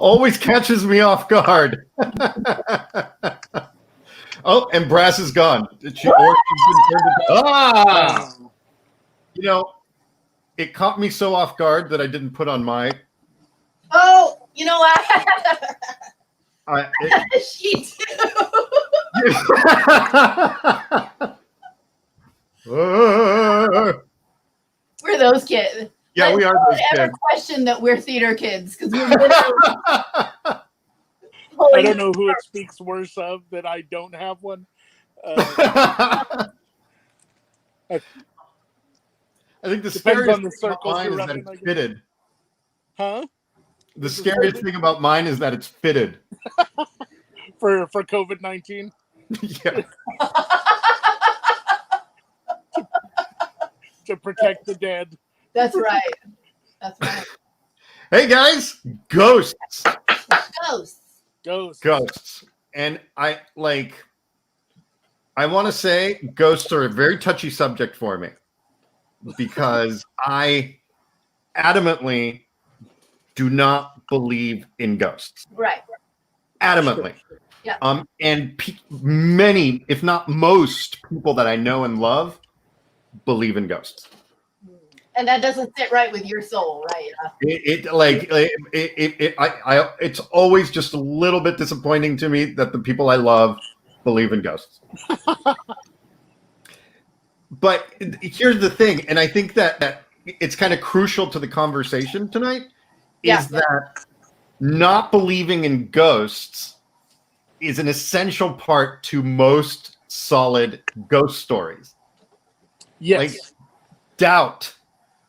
Always catches me off guard. Oh, and Brass is gone. You know, it caught me so off guard that I didn't put on my. Oh, you know what? She too. We're those kids. Yeah, we are those kids. Don't ever question that we're theater kids because we're literally. I don't know who it speaks worse of that I don't have one. I think the scariest thing about mine is that it's fitted. Huh? The scariest thing about mine is that it's fitted. For COVID-19? Yeah. to protect the dead. That's right. That's right. Hey guys, ghosts. Ghosts. And I want to say ghosts are a very touchy subject for me because I adamantly do not believe in ghosts. Right. Adamantly. Yeah. And many, if not most, people that I know and love believe in ghosts. And that doesn't sit right with your soul, right? It's always just a little bit disappointing to me that the people I love believe in ghosts. But here's the thing, and I think that it's kind of crucial to the conversation tonight, is that not believing in ghosts is an essential part to most solid ghost stories. Yes. Like, doubt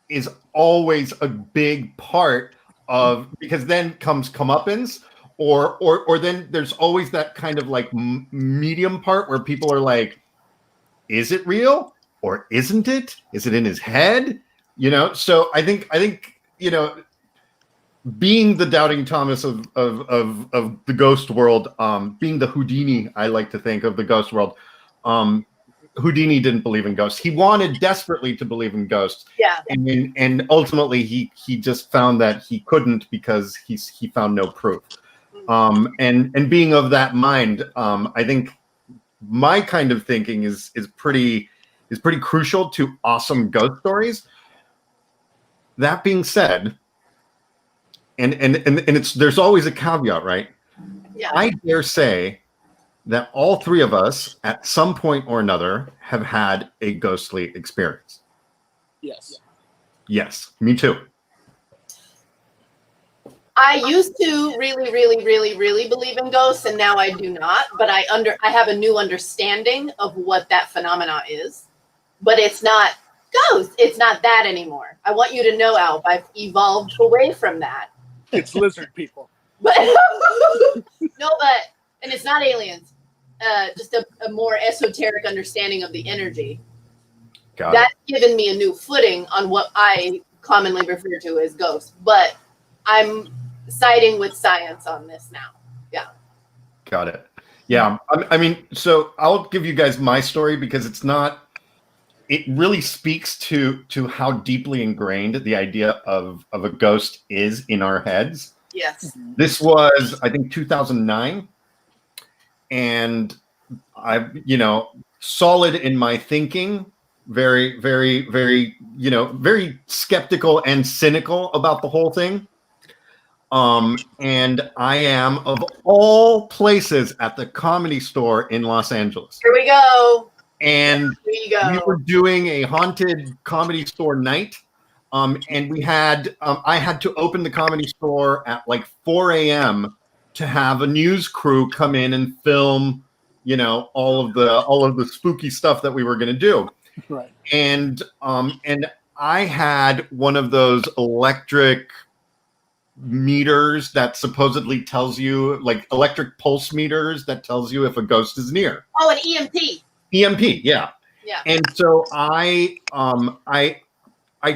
is always a big part of, because then comes comeuppance, or then there's always that kind of like medium part where people are like, is it real or isn't it? Is it in his head? You know, so I think you know, being the doubting Thomas of the ghost world, being the Houdini, I like to think, of the ghost world. Houdini didn't believe in ghosts. He wanted desperately to believe in ghosts. Yeah. And ultimately he just found that he couldn't because he found no proof. And being of that mind, I think my kind of thinking is pretty crucial to awesome ghost stories. That being said, and it's, there's always a caveat, right? Yeah. I dare say that all three of us at some point or another have had a ghostly experience. Yes. Yes, me too. I used to really believe in ghosts, and now I do not. But I have a new understanding of what that phenomena is. But it's not ghosts. It's not that anymore. I want you to know, Alf, I've evolved away from that. It's lizard people. But and it's not aliens. Just a more esoteric understanding of the energy. That's given me a new footing on what I commonly refer to as ghosts. But I'm siding with science on this now. Yeah. Got it. Yeah. I mean, so I'll give you guys my story because it really speaks to how deeply ingrained the idea of a ghost is in our heads. Yes. This was, I think, 2009. And I, solid in my thinking, very, very, very, very skeptical and cynical about the whole thing. And I am, of all places, at the Comedy Store in Los Angeles. Here we go. And we were doing a haunted Comedy Store night. And we had, I had to open the Comedy Store at like 4 a.m. to have a news crew come in and film, all of the spooky stuff that we were going to do. Right. And I had one of those electric meters that supposedly tells you, like electric pulse meters that tells you if a ghost is near. Oh, an EMP. EMP, yeah. Yeah. And so I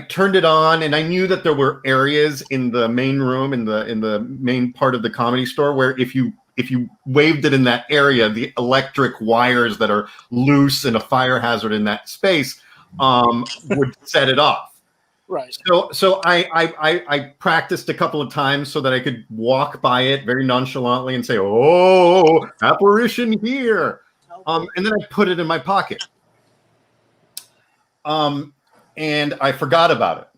turned it on, and I knew that there were areas in the main room, in the main part of the Comedy Store, where if you waved it in that area, the electric wires that are loose and a fire hazard in that space would set it off. Right. So I practiced a couple of times so that I could walk by it very nonchalantly and say, "Oh, apparition here," and then I put it in my pocket. And I forgot about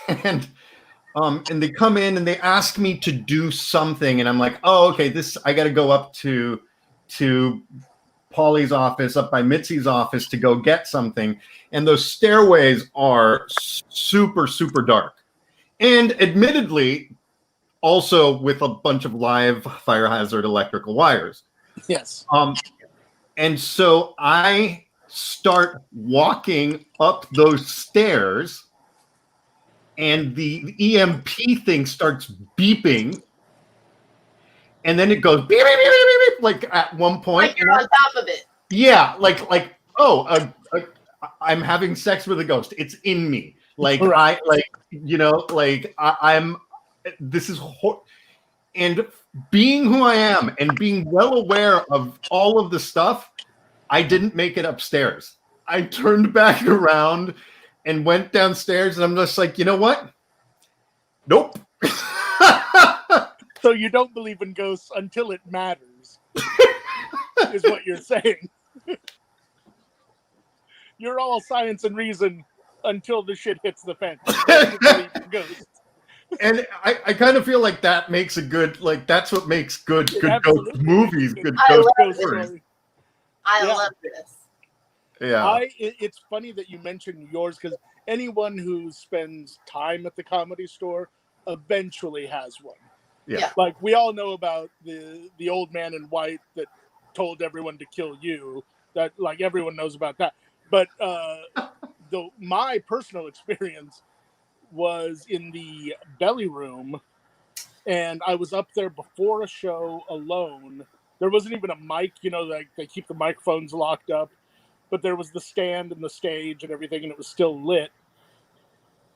it. And they come in and they ask me to do something, and I'm like, "Oh, okay, I got to go up to Polly's office, up by Mitzi's office to go get something." And those stairways are super, super dark. And admittedly, also with a bunch of live fire hazard electrical wires. Yes. And so I start walking up those stairs, and the EMP thing starts beeping, and then it goes beep, beep, beep, beep, beep, like at one point. Like you're on top of it. Yeah, I'm having sex with a ghost. It's in me. Like Right. I'm. This is and being who I am and being well aware of all of the stuff, I didn't make it upstairs. I turned back around and went downstairs, and I'm just like, you know what? Nope. So you don't believe in ghosts until it matters, is what you're saying. You're all science and reason until the shit hits the fan. You believe in ghosts. And I kind of feel like that makes a good, like, that's what makes good ghost movies, good ghost stories. I love this. Yeah. It's funny that you mentioned yours, because anyone who spends time at the Comedy Store eventually has one. Yeah. Like, we all know about the old man in white that told everyone to kill you. That, like, everyone knows about that. But my personal experience was in the belly room, and I was up there before a show alone. There wasn't even a mic, like they keep the microphones locked up, but there was the stand and the stage and everything, and it was still lit.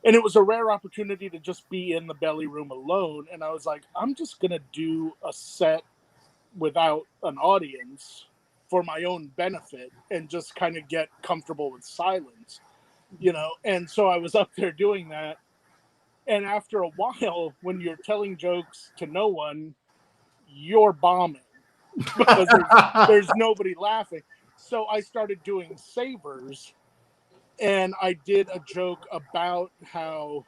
And it was a rare opportunity to just be in the belly room alone. And I was like, I'm just going to do a set without an audience for my own benefit and just kind of get comfortable with silence, And so I was up there doing that. And after a while, when you're telling jokes to no one, you're bombing because there's nobody laughing. So I started doing savers. And I did a joke about how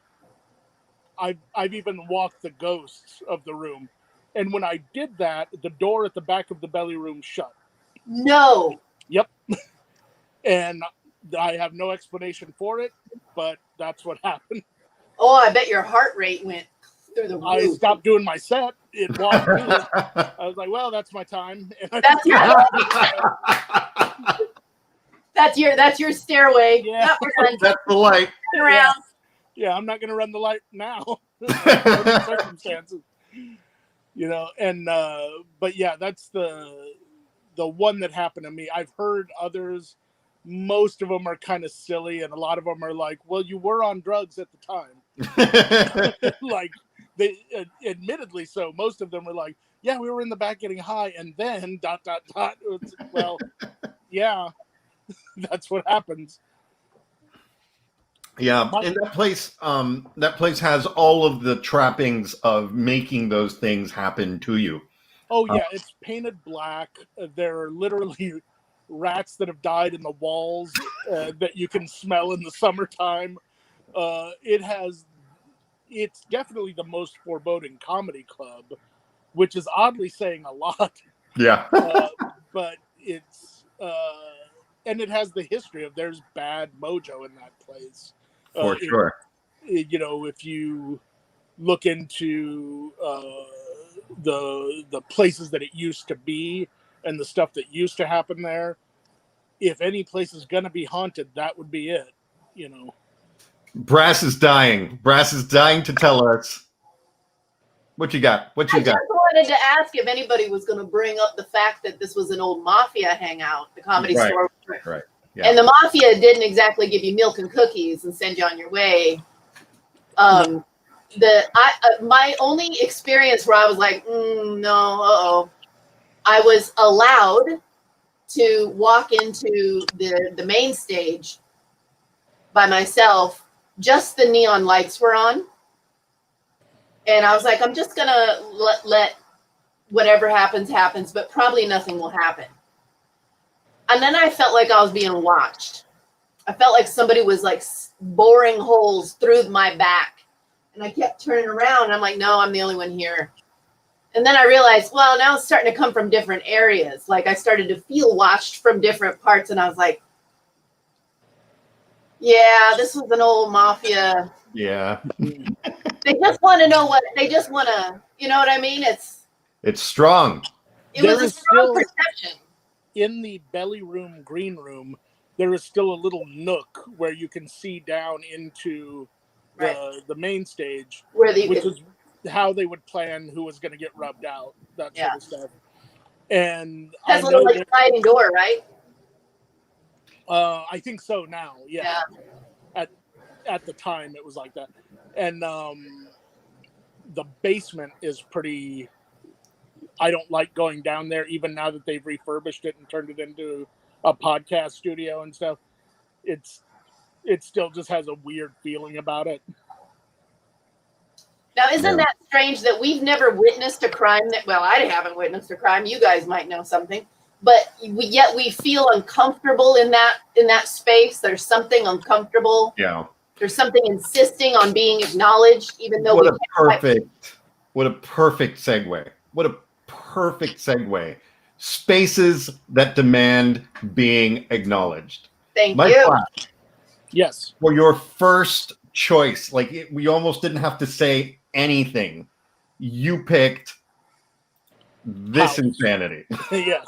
I've even walked the ghosts of the room. And when I did that, the door at the back of the belly room shut. No. Yep. And I have no explanation for it, but that's what happened. Oh, I bet your heart rate went through the roof. I stopped doing my set. It walked through. I was like, well, that's my time. That's that's your stairway. Yeah. That's the light. Around. Yeah, I'm not going to run the light now. Circumstances, and but yeah, that's the one that happened to me. I've heard others. Most of them are kind of silly, and a lot of them are like, well, you were on drugs at the time. Like, they admittedly so. Most of them are like, yeah, we were in the back getting high, and then ... Well, yeah. That's what happens. Yeah, and that place has all of the trappings of making those things happen to you. Oh yeah, it's painted black. There are literally rats that have died in the walls that you can smell in the summertime. It's definitely the most foreboding comedy club, which is oddly saying a lot. Yeah. But it's and it has the history of there's bad mojo in that place. For sure. If you look into the places that it used to be and the stuff that used to happen there, if any place is going to be haunted, that would be it. Brass is dying. Brass is dying to tell us. What you got? I just wanted to ask if anybody was going to bring up the fact that this was an old mafia hangout, the Comedy Store. Right. Yeah. And the mafia didn't exactly give you milk and cookies and send you on your way. My only experience where I was like, no, I was allowed to walk into the main stage by myself just the neon lights were on. And I was like, I'm just going to let whatever happens, happens, but probably nothing will happen. And then I felt like I was being watched. I felt like somebody was like boring holes through my back. And I kept turning around. And I'm like, no, I'm the only one here. And then I realized, well, now it's starting to come from different areas. Like I started to feel watched from different parts. And I was like, yeah, this was an old mafia. Yeah. They just want to know they just want to, you know what I mean? It's strong. It was a strong perception. In the belly room, green room, there is still a little nook where you can see down into the main stage, which is how they would plan who was going to get rubbed out, that sort of stuff. And has a little like sliding door, right? I think so now. Yeah. At the time, it was like that, and the basement is pretty. I don't like going down there, even now that they've refurbished it and turned it into a podcast studio and stuff. It still just has a weird feeling about it. Now, isn't that strange that we've never witnessed a crime I haven't witnessed a crime. You guys might know something, but yet we feel uncomfortable in that space. There's something uncomfortable. Yeah. There's something insisting on being acknowledged, even though what a perfect segue. What a perfect segue. Spaces that demand being acknowledged. Thank you. Class, yes. For your first choice, like we almost didn't have to say anything. You picked this insanity. Yes.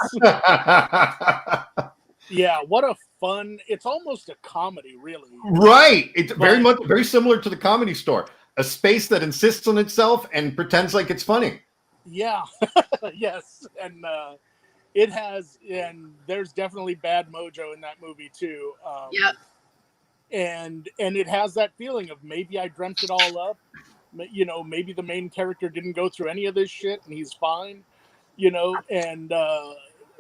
Yeah, what a fun, it's almost a comedy, really. Right. It's very similar to the Comedy Store. A space that insists on itself and pretends like it's funny. Yeah. Yes. And it has, and there's definitely bad mojo in that movie too. Yep. And it has that feeling of maybe I dreamt it all up. You know, maybe the main character didn't go through any of this shit and he's fine, you know, and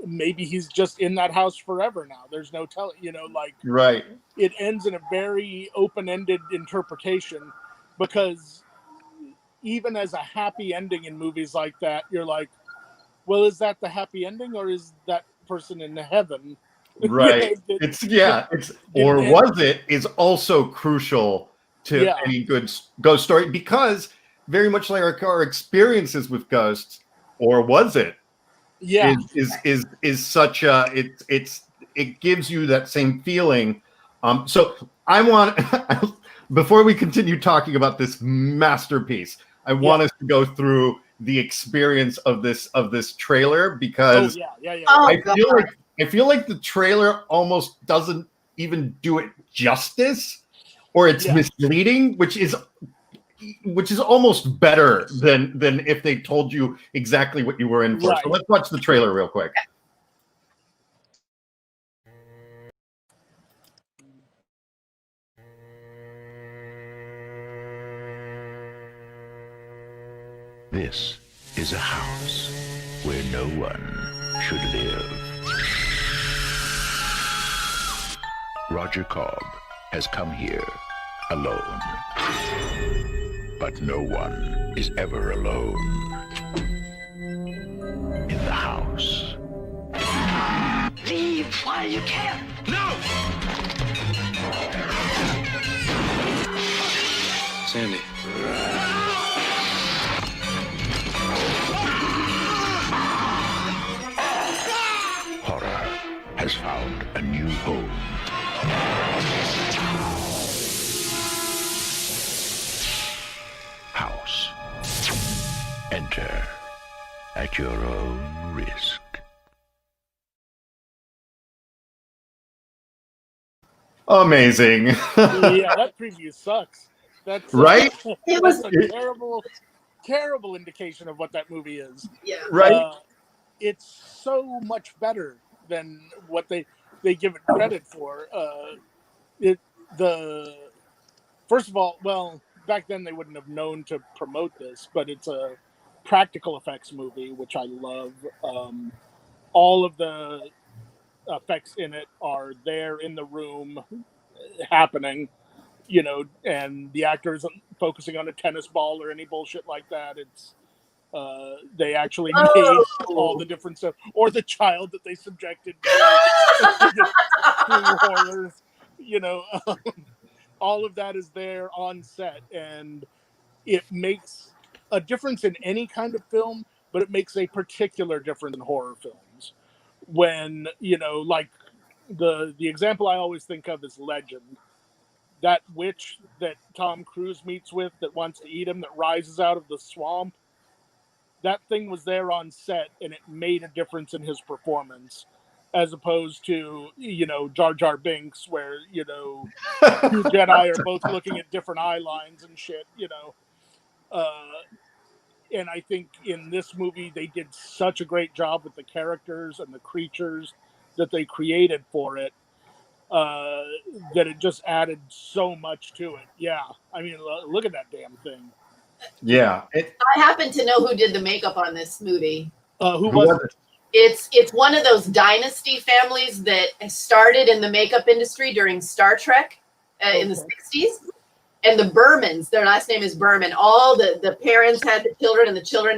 maybe he's just in that house forever now. There's no telling, you know, like, right. It ends in a very open-ended interpretation, because even as a happy ending in movies like that, you're like, well, is that the happy ending or is that person in heaven? Right. You know, was it is also crucial to any good ghost story, because very much like our experiences with ghosts, or was it? Yeah. Is such a it gives you that same feeling. So I want before we continue talking about this masterpiece, I want us to go through the experience of this trailer, because I feel like the trailer almost doesn't even do it justice, or it's misleading, which is almost better than if they told you exactly what you were in for. Right. So let's watch the trailer real quick. This is a house where no one should live. Roger Cobb has come here alone. But no one is ever alone in the house. Leave while you can. No! Sandy. Horror has found a new home. House. Enter at your own risk. Amazing. Yeah, that preview sucks. That's right. It was a terrible indication of what that movie is. Yeah. Right. It's so much better than what they give it credit for. First of all, well, back then they wouldn't have known to promote this, but it's a practical effects movie, which I love. All of the effects in it are there in the room happening. you know, and the actor isn't focusing on a tennis ball or any bullshit like that. It's they actually made all the different stuff, or the child that they subjected to horrors, you know. All of that is there on set, and it makes a difference in any kind of film, but it makes a particular difference in horror films. When, you know, like the example I always think of is Legend. That witch that Tom Cruise meets with that wants to eat him, that rises out of the swamp, that thing was there on set, and it made a difference in his performance, as opposed to, you know, Jar Jar Binks, where, you know, two Jedi are both looking at different eye lines and shit, you know. And I think in this movie, they did such a great job with the characters and the creatures that they created for it, that it just added so much to it. Yeah. I mean, look at that damn thing. Yeah. I happen to know who did the makeup on this movie. Who was it? It's one of those dynasty families that started in the makeup industry during Star Trek in the 60s. And the Bermans, their last name is Berman. All the parents had the children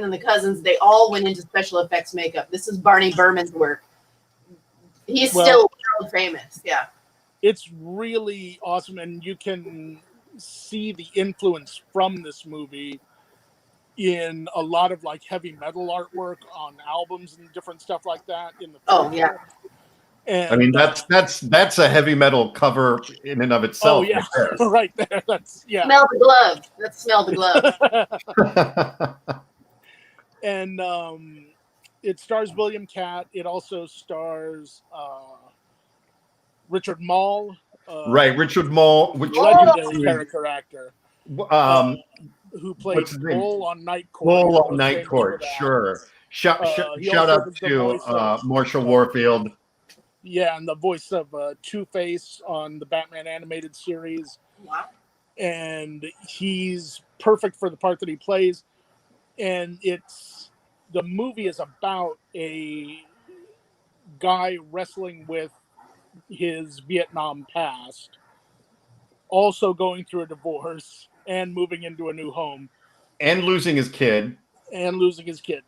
and the cousins. They all went into special effects makeup. This is Barney Berman's work. He's still world famous. Yeah. It's really awesome. And you can see the influence from this movie in a lot of like heavy metal artwork on albums and different stuff like that. In the yeah. And, I mean, that's a heavy metal cover in and of itself. Oh yeah, right there. That's Smell the glove. Let's smell the glove. And it stars William Catt. It also stars Richard Mall. Right, Richard Mall, which legendary character actor. Who played Bull on Night Court. Bull on Night Court, sure. Shout out to Marshall Warfield. Yeah, and the voice of Two-Face on the Batman animated series. Wow. And he's perfect for the part that he plays. And the movie is about a guy wrestling with his Vietnam past, also going through a divorce and moving into a new home. And losing his kid.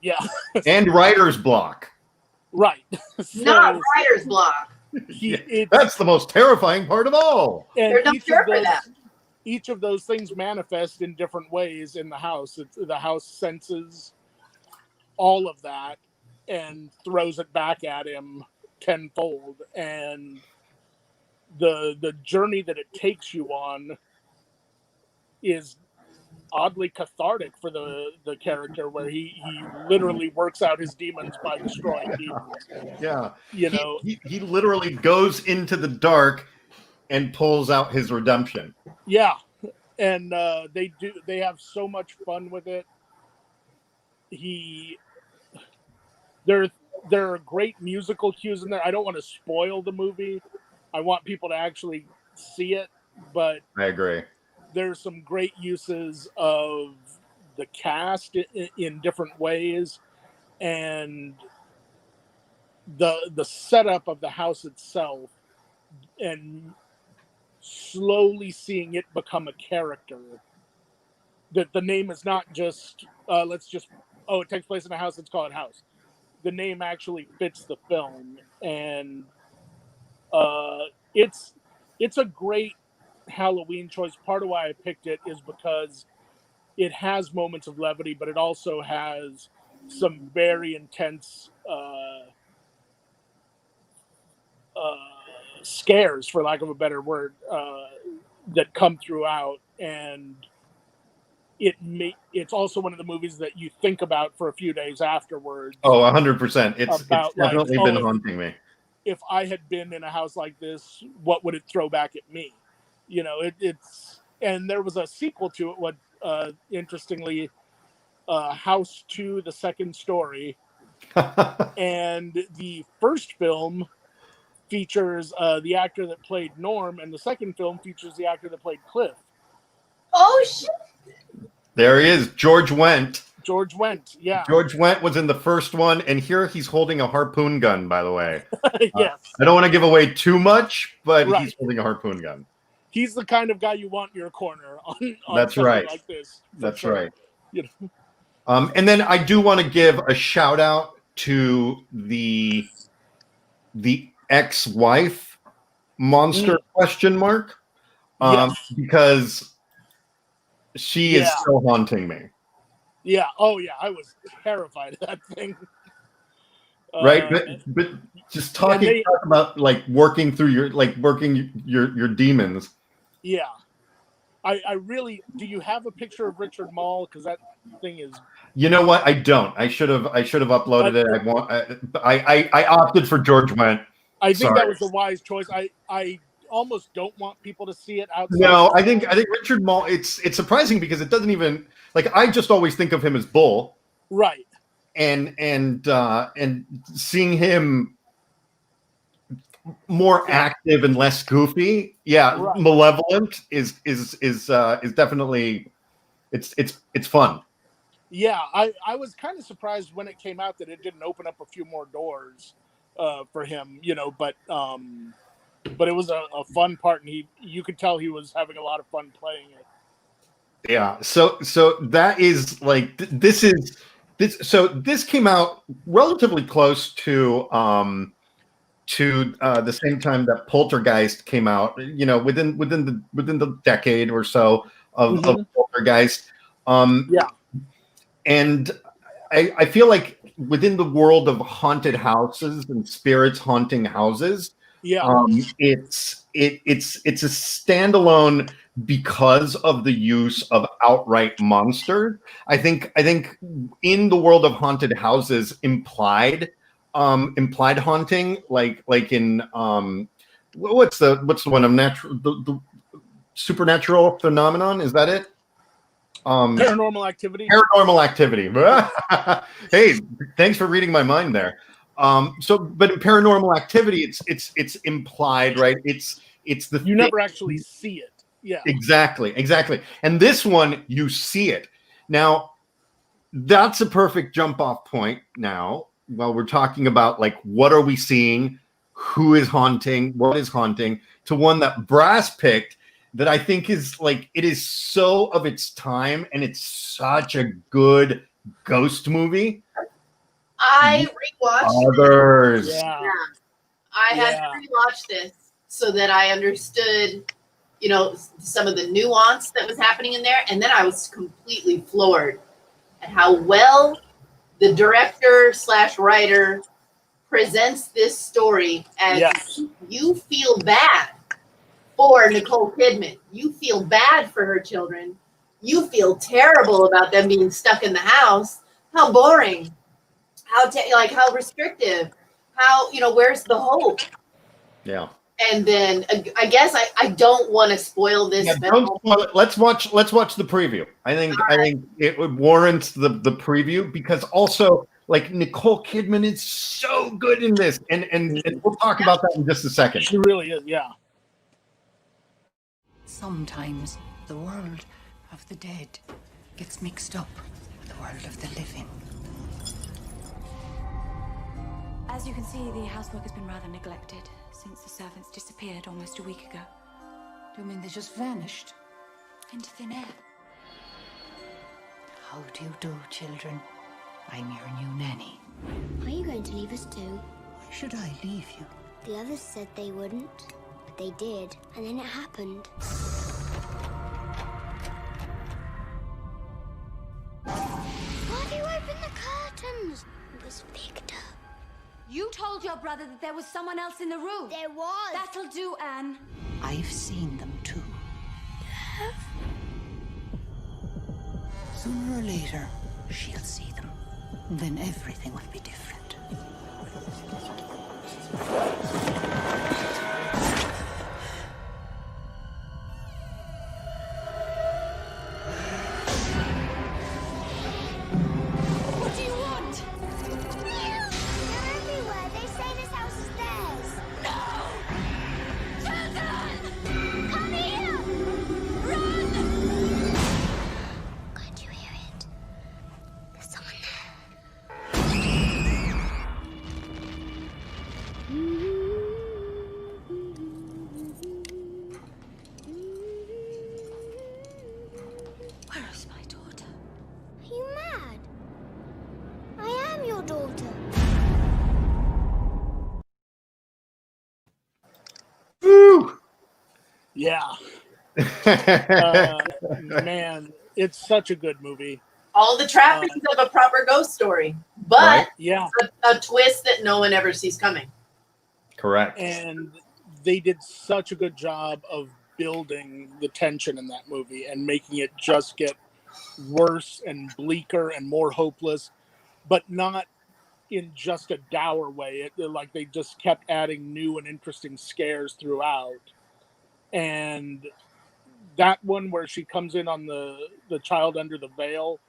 Yeah. And writer's block. Right. Not writer's block. That's the most terrifying part of all. And There's no cure for that. Each of those things manifest in different ways in the house. The house senses all of that and throws it back at him tenfold. And the journey that it takes you on is oddly cathartic for the character, where he literally works out his demons by destroying demons. Yeah. You know, he literally goes into the dark and pulls out his redemption. Yeah. And they have so much fun with it. There are great musical cues in there. I don't want to spoil the movie. I want people to actually see it, but I agree. There's some great uses of the cast in different ways, and the setup of the house itself, and slowly seeing it become a character. That the name is not just it takes place in a house, let's call it House. The name actually fits the film, and it's a great Halloween choice. Part of why I picked it is because it has moments of levity, but it also has some very intense scares, for lack of a better word, that come throughout. And it's also one of the movies that you think about for a few days afterwards. Oh, 100%. It's definitely been haunting me. If I had been in a house like this, what would it throw back at me? You know, and there was a sequel to it. Interestingly, House 2, The Second Story, and the first film features the actor that played Norm, and the second film features the actor that played Cliff. Oh shit! There he is, George Wendt. George Wendt, yeah. George Wendt was in the first one, and here he's holding a harpoon gun, by the way. Yes. I don't want to give away too much, but he's holding a harpoon gun. he's the kind of guy you want in your corner on That's something right. like this. That's sure. right. You know? And then I do want to give a shout out to the ex-wife monster question mark. Yes. Because she is still haunting me. Yeah. Oh yeah. I was terrified of that thing. Right. But just talk about like working through your demons. Yeah. I really, do you have a picture of Richard Mall? Because that thing is. You know what? I don't. I should have uploaded it. I opted for George Wendt. I think that was the wise choice. I almost don't want people to see it outside. No, I think Richard Mall. It's surprising because it doesn't even like. I just always think of him as Bull. Right. And seeing him more active and less goofy, right. Malevolent is definitely it's fun. Yeah, I was kind of surprised when it came out that it didn't open up a few more doors for him, you know, but it was a fun part, and you could tell he was having a lot of fun playing it. Yeah, so that is like this came out relatively close to the same time that Poltergeist came out, you know, within the decade or so of Poltergeist. And I feel like within the world of haunted houses and spirits haunting houses, it's a standalone because of the use of outright monsters. I think in the world of haunted houses, implied haunting, like in what's the one of the supernatural phenomenon, is that it? Paranormal Activity. Hey, thanks for reading my mind there. But in Paranormal Activity, it's implied, right? It's the you never actually see it. Yeah, exactly. And this one, you see it. Now, that's a perfect jump off point. Now, while we're talking about like what are we seeing, who is haunting, what is haunting, to one that Brass picked. That I think is like, it is so of its time, and it's such a good ghost movie. I rewatched Others. Yeah. I had to rewatch this so that I understood, you know, some of the nuance that was happening in there. And then I was completely floored at how well the director/writer presents this story as you feel bad for Nicole Kidman. You feel bad for her children. You feel terrible about them being stuck in the house. How boring. How restrictive. How, you know, where's the hope? Yeah. And then I guess I don't want to spoil this. Yeah, don't spoil it. Let's watch the preview. I think it warrants the preview, because also like Nicole Kidman is so good in this, and we'll talk about that in just a second. She really is, yeah. Sometimes the world of the dead gets mixed up with the world of the living. As you can see, the housework has been rather neglected since the servants disappeared almost a week ago. Do you mean they just vanished? Into thin air. How do you do, children? I'm your new nanny. Are you going to leave us too? Why should I leave you? The others said they wouldn't. They did, and then it happened. Why do you open the curtains? It was Victor. You told your brother that there was someone else in the room. There was. That'll do, Anne. I've seen them too. Sooner or later, she'll see them. And then everything will be different. What do you want? They're everywhere. They say this house is theirs. No! Children! Come here! Run! Can't you hear it? There's someone there. Yeah. Man, it's such a good movie. All the trappings of a proper ghost story, but Right? Yeah. a twist that no one ever sees coming. Correct. And they did such a good job of building the tension in that movie and making it just get worse and bleaker and more hopeless, but not in just a dour way. Like they just kept adding new and interesting scares throughout. And that one where she comes in on the child under the veil,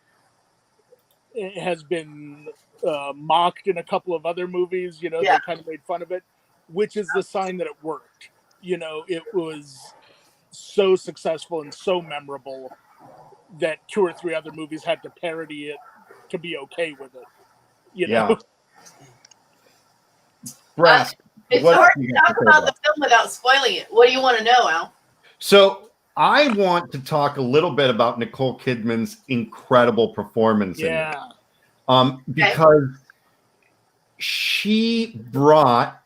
it has been mocked in a couple of other movies. You know, Yeah. they kind of made fun of it, which is the sign that it worked. You know, it was so successful and so memorable that 2 or 3 other movies had to parody it to be okay with it. You know? Yeah. Brass. It's what hard do you to have talk say about the film without spoiling it. What do you want to know, Al? So I want to talk a little bit about Nicole Kidman's incredible performance in it. Because she brought,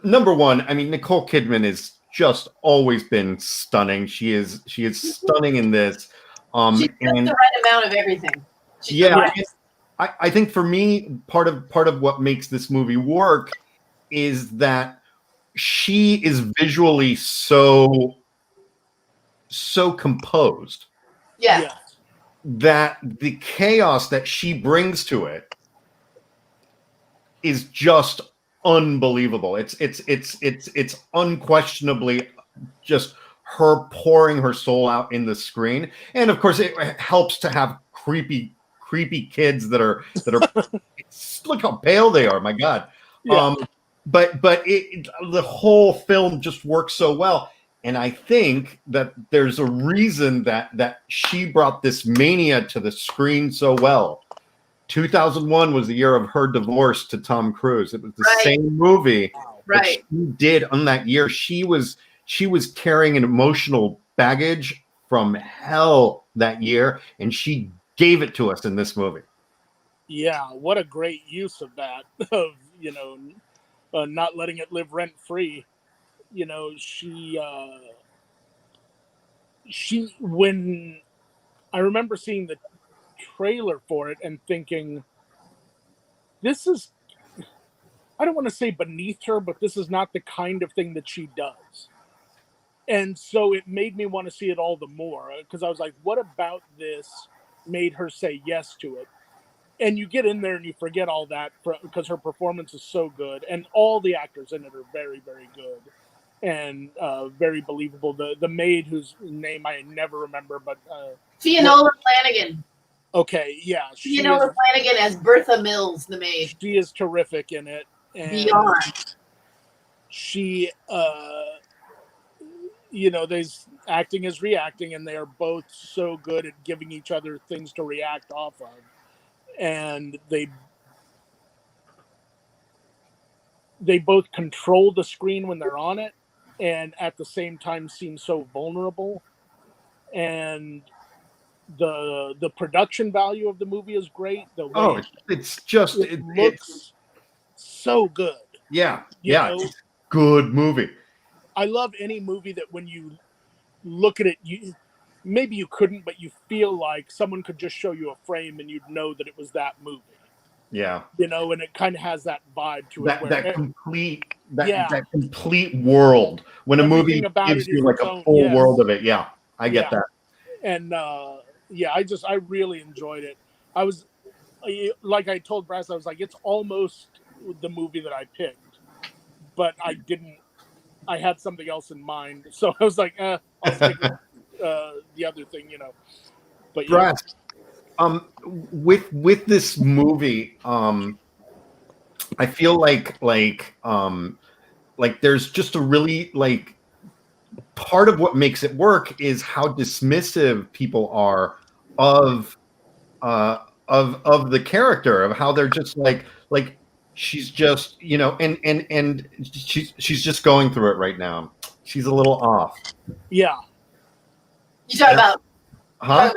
number one, I mean, Nicole Kidman is just always been stunning. She is stunning in this. She's and the right amount of everything. I think for me, part of what makes this movie work is that she is visually so composed. Yeah. That the chaos that she brings to it is just unbelievable. It's unquestionably just her pouring her soul out in the screen, and of course it helps to have creepy kids that are look how pale they are. My God. Yeah. But the whole film just works so well. And I think that there's a reason that she brought this mania to the screen so well. 2001 was the year of her divorce to Tom Cruise. It was the same movie that she did on that year. She was carrying an emotional baggage from hell that year, and she gave it to us in this movie. Yeah, what a great use of that, of, you know, not letting it live rent free. You know, she when I remember seeing the trailer for it and thinking, this is, I don't want to say beneath her, but this is not the kind of thing that she does. And so it made me want to see it all the more, because I was like, what about this made her say yes to it? And you get in there and you forget all that because her performance is so good, and all the actors in it are very, very good and very believable. The maid, whose name I never remember, but Fiona Flanagan. Okay, yeah, Fiona Flanagan as Bertha Mills, the maid. She is terrific in it. And beyond. She, you know, there's acting is reacting, and they are both so good at giving each other things to react off of. And they both control the screen when they're on it, and at the same time seem so vulnerable. And the production value of the movie is great. The way it looks so good. Yeah, You know? it's a good movie. I love any movie that when you look at it, maybe you couldn't, but you feel like someone could just show you a frame and you'd know that it was that movie. Yeah. You know, and it kind of has that vibe to it. That complete world. When a movie gives you like a full world of it. Yeah, I get that. And I really enjoyed it. I was, like I told Brass, I was like, it's almost the movie that I picked, but I had something else in mind. So I was like, I'll stick with the other thing, you know. But Brass, with this movie, I feel like there's just a really part of what makes it work is how dismissive people are of the character, of how they're just like she's just, you know, and she's just going through it right now. She's a little off. Yeah. You talking about? Huh?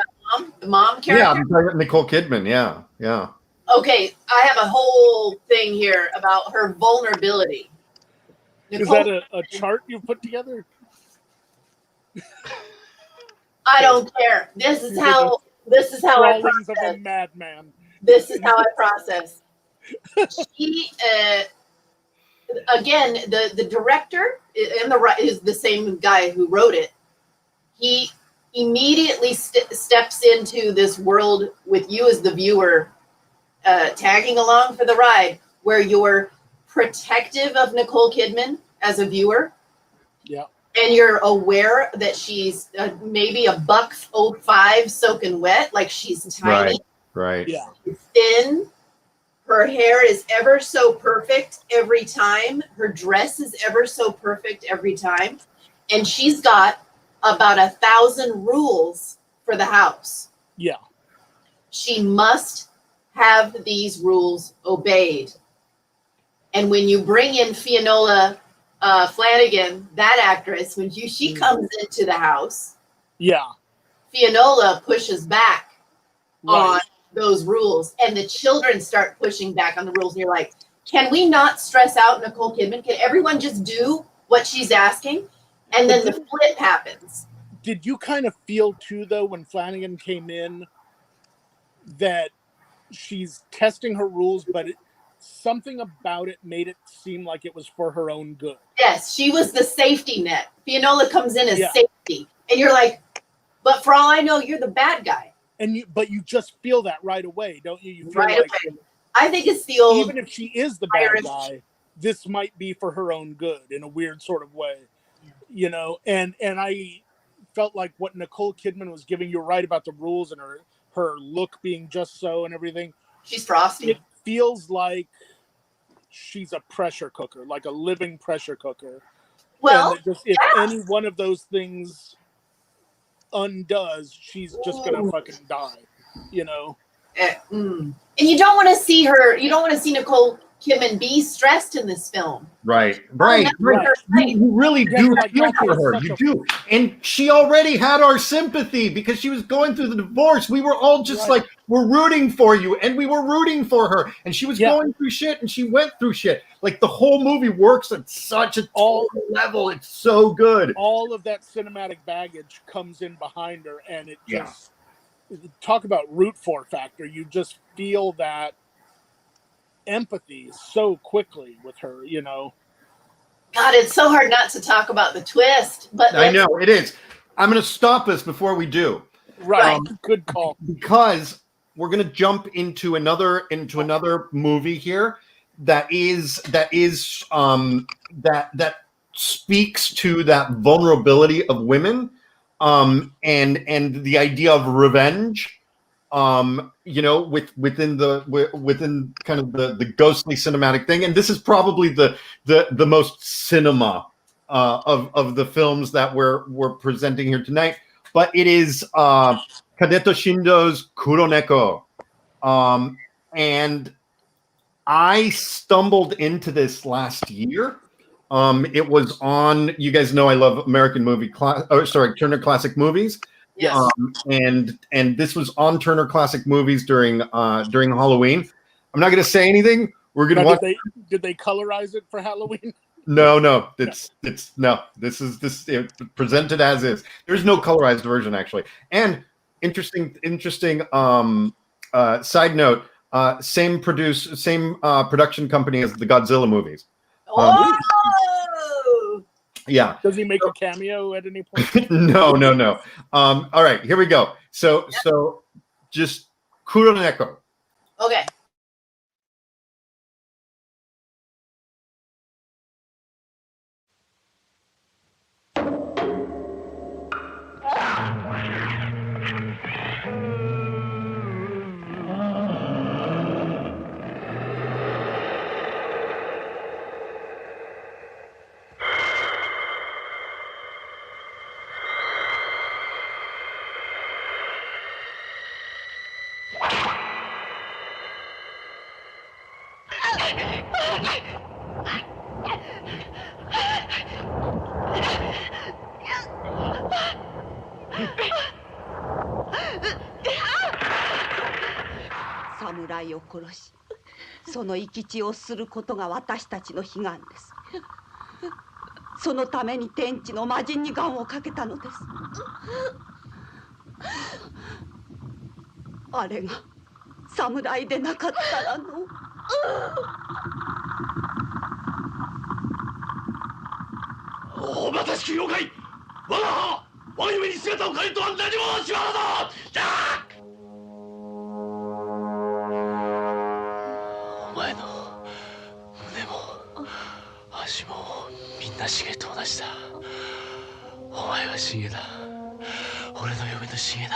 The mom character? Yeah, I'm talking about Nicole Kidman. Yeah. Okay, I have a whole thing here about her vulnerability. Is that a chart you put together? I don't care. This is how I Crawlings of a process. madman. This is how I process. She again, the director and is the same guy who wrote it. He immediately steps into this world with you as the viewer, tagging along for the ride, where you're protective of Nicole Kidman as a viewer. Yeah. And you're aware that she's maybe $1.05 soaking wet, like she's tiny. Right. Yeah. She's thin. Her hair is ever so perfect every time. Her dress is ever so perfect every time. And she's got about 1,000 rules for the house. Yeah. She must have these rules obeyed. And when you bring in Fiona Flanagan, that actress, when she comes into the house, Yeah. Fiona pushes back Right. on those rules, and the children start pushing back on the rules. And you're like, can we not stress out Nicole Kidman? Can everyone just do what she's asking? And then the flip happens. Did you kind of feel too, though, when Flanagan came in, that she's testing her rules, but something about it made it seem like it was for her own good? Yes, she was the safety net. Fiona comes in as Yeah. safety, and you're like, but for all I know, you're the bad guy. But you just feel that right away, don't you? You feel Right like, away. I think it's the old. even if she is the bad Irish- guy, this might be for her own good in a weird sort of way, you know. And I felt like what Nicole Kidman was giving, you're right about the rules and her look being just so and everything. She's frosty. It feels like she's a pressure cooker, like a living pressure cooker. Well, and that if yeah. any one of those things undoes, she's just gonna fucking die, you know. And you don't want to see her. You don't want to see Nicole Kidman be stressed in this film. Right. Right. You really Yeah, do like, feel that for is her. such You a- do. And she already had our sympathy because she was going through the divorce. We were all just Right. like, we're rooting for you. And we were rooting for her. And she was Yeah. going through shit and she went through shit. Like the whole movie works at such a total level. It's so good. All of that cinematic baggage comes in behind her, and it Yeah. just talk about root for factor. You just feel that empathy so quickly with her, you know. God, it's so hard not to talk about the twist. But I know it is. I'm going to stop us before we do. Right. Good call. Because we're going to jump into another movie here that speaks to that vulnerability of women, and the idea of revenge, you know, within kind of the ghostly cinematic thing. And this is probably the most cinema of the films that we're presenting here tonight. But it is Kadeto Shindo's Kuroneko. And I stumbled into this last year. It was on, you guys know I love American movie Turner Classic Movies. Yes. And this was on Turner Classic Movies during Halloween. I'm not going to say anything. We're going to watch. Did they colorize it for Halloween? No. This is presented as is. There's no colorized version actually. And interesting side note, same production company as the Godzilla movies. Oh! Yeah. Does he make a cameo at any point? No. All right, here we go. So just Kuroneko. Okay. Samurai を殺し、その生き血をすることが私たちの悲願です。そのために天地の魔人に願をかけたのです。あれが侍でなかったらの。おまたしき妖怪、我が母、我が夢に姿を変えるとは何もしわらだ。お前の胸も足もみんなシゲと同じだ。お前はシゲだ。俺の嫁のシゲだ。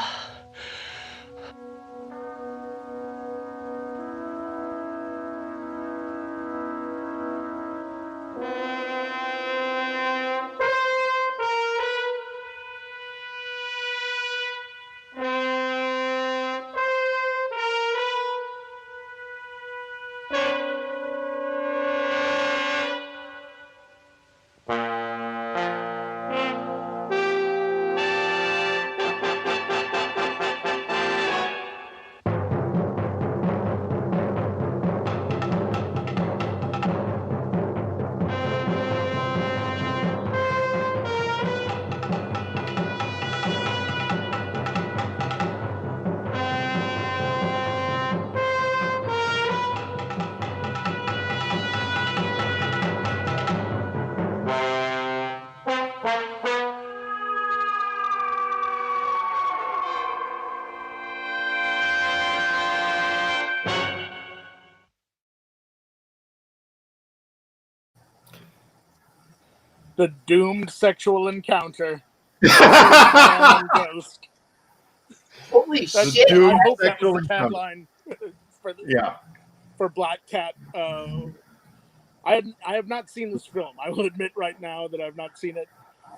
The doomed sexual encounter. Man and ghost. Holy That's, shit! I hope that was the tagline for Black Cat. I have not seen this film. I will admit right now that I've not seen it,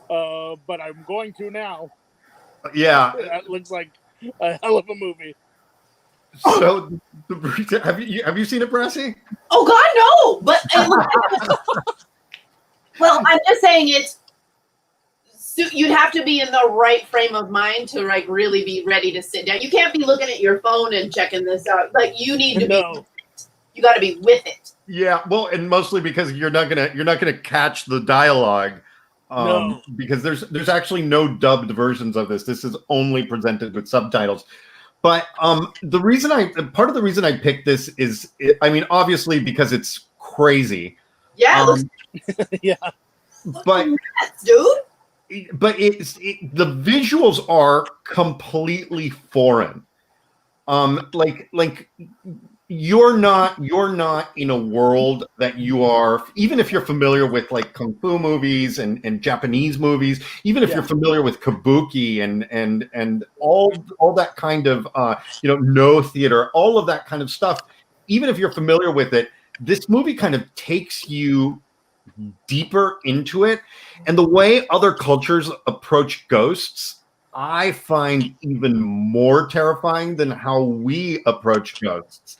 but I'm going to now. Yeah, That looks like a hell of a movie. So, have you seen it, Brassy? Oh God, no! But well, I'm just saying you'd have to be in the right frame of mind to like really be ready to sit down. You can't be looking at your phone and checking this out. Like you need to be. You got to be with it. Yeah, well, and mostly because you're not gonna catch the dialogue, because there's actually no dubbed versions of this. This is only presented with subtitles. But part of the reason I picked this is, I mean, obviously because it's crazy. Yeah. Yeah. But dude. But the visuals are completely foreign. Like you're not in a world that you are, even if you're familiar with like kung fu movies and Japanese movies, even if you're familiar with kabuki and all that kind of no theater, all of that kind of stuff, even if you're familiar with it, this movie kind of takes you deeper into it. And the way other cultures approach ghosts, I find even more terrifying than how we approach ghosts.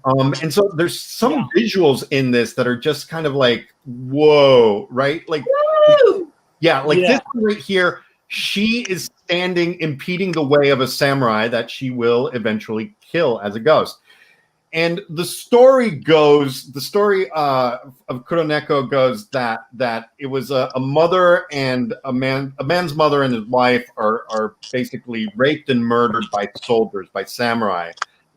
And so there's some visuals in this that are just kind of like, whoa, right? Like, this right here, she is standing, impeding the way of a samurai that she will eventually kill as a ghost. And the story of Kuroneko goes that it was a mother and a man's mother and his wife are basically raped and murdered by soldiers, by samurai,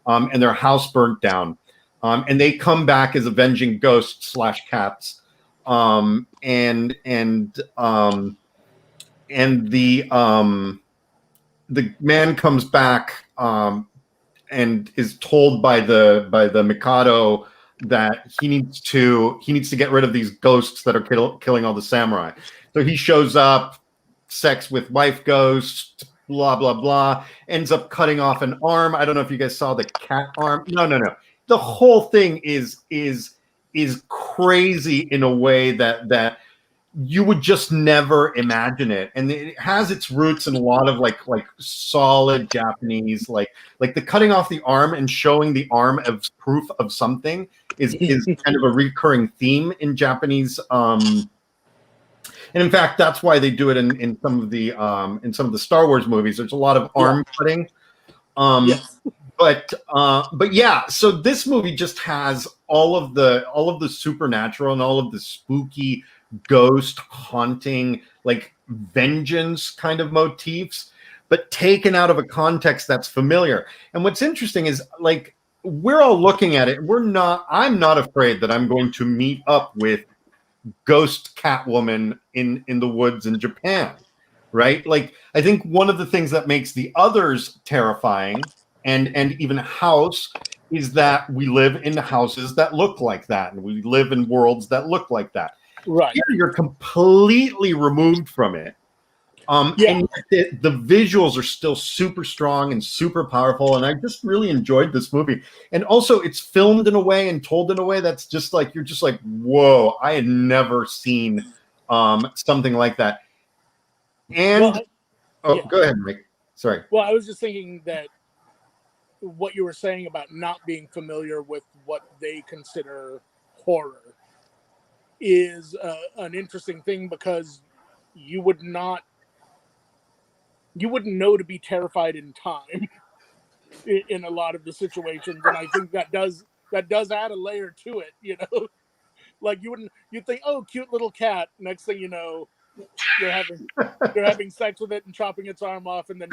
and their house burnt down, and they come back as avenging ghosts / cats, and the man comes back. And is told by the Mikado that he needs to get rid of these ghosts that are killing all the samurai. So he shows up, sex with wife ghost, blah blah blah, ends up cutting off an arm. I don't know if you guys saw the cat arm. No. The whole thing is crazy in a way that you would just never imagine it, and it has its roots in a lot of like solid Japanese, like the cutting off the arm and showing the arm as proof of something is kind of a recurring theme in Japanese. And in fact, that's why they do it in some of the Star Wars movies. There's a lot of arm cutting. But yeah, so this movie just has all of the supernatural and all of the spooky, ghost haunting, like vengeance kind of motifs, but taken out of a context that's familiar. And what's interesting is, like, we're all looking at it. I'm not afraid that I'm going to meet up with ghost Catwoman in the woods in Japan, right? Like, I think one of the things that makes the others terrifying, and even House, is that we live in houses that look like that, and we live in worlds that look like that. Right. Here, you're completely removed from it. And the visuals are still super strong and super powerful, and I just really enjoyed this movie. And also, it's filmed in a way and told in a way that's just like, you're just like, whoa, I had never seen something like that. And go ahead, Mike. Sorry. Well, I was just thinking that what you were saying about not being familiar with what they consider horror is an interesting thing, because you wouldn't know to be terrified in time in a lot of the situations, and I think that does add a layer to it, you know. Like, you think, oh, cute little cat, next thing you know, you're having sex with it and chopping its arm off, and then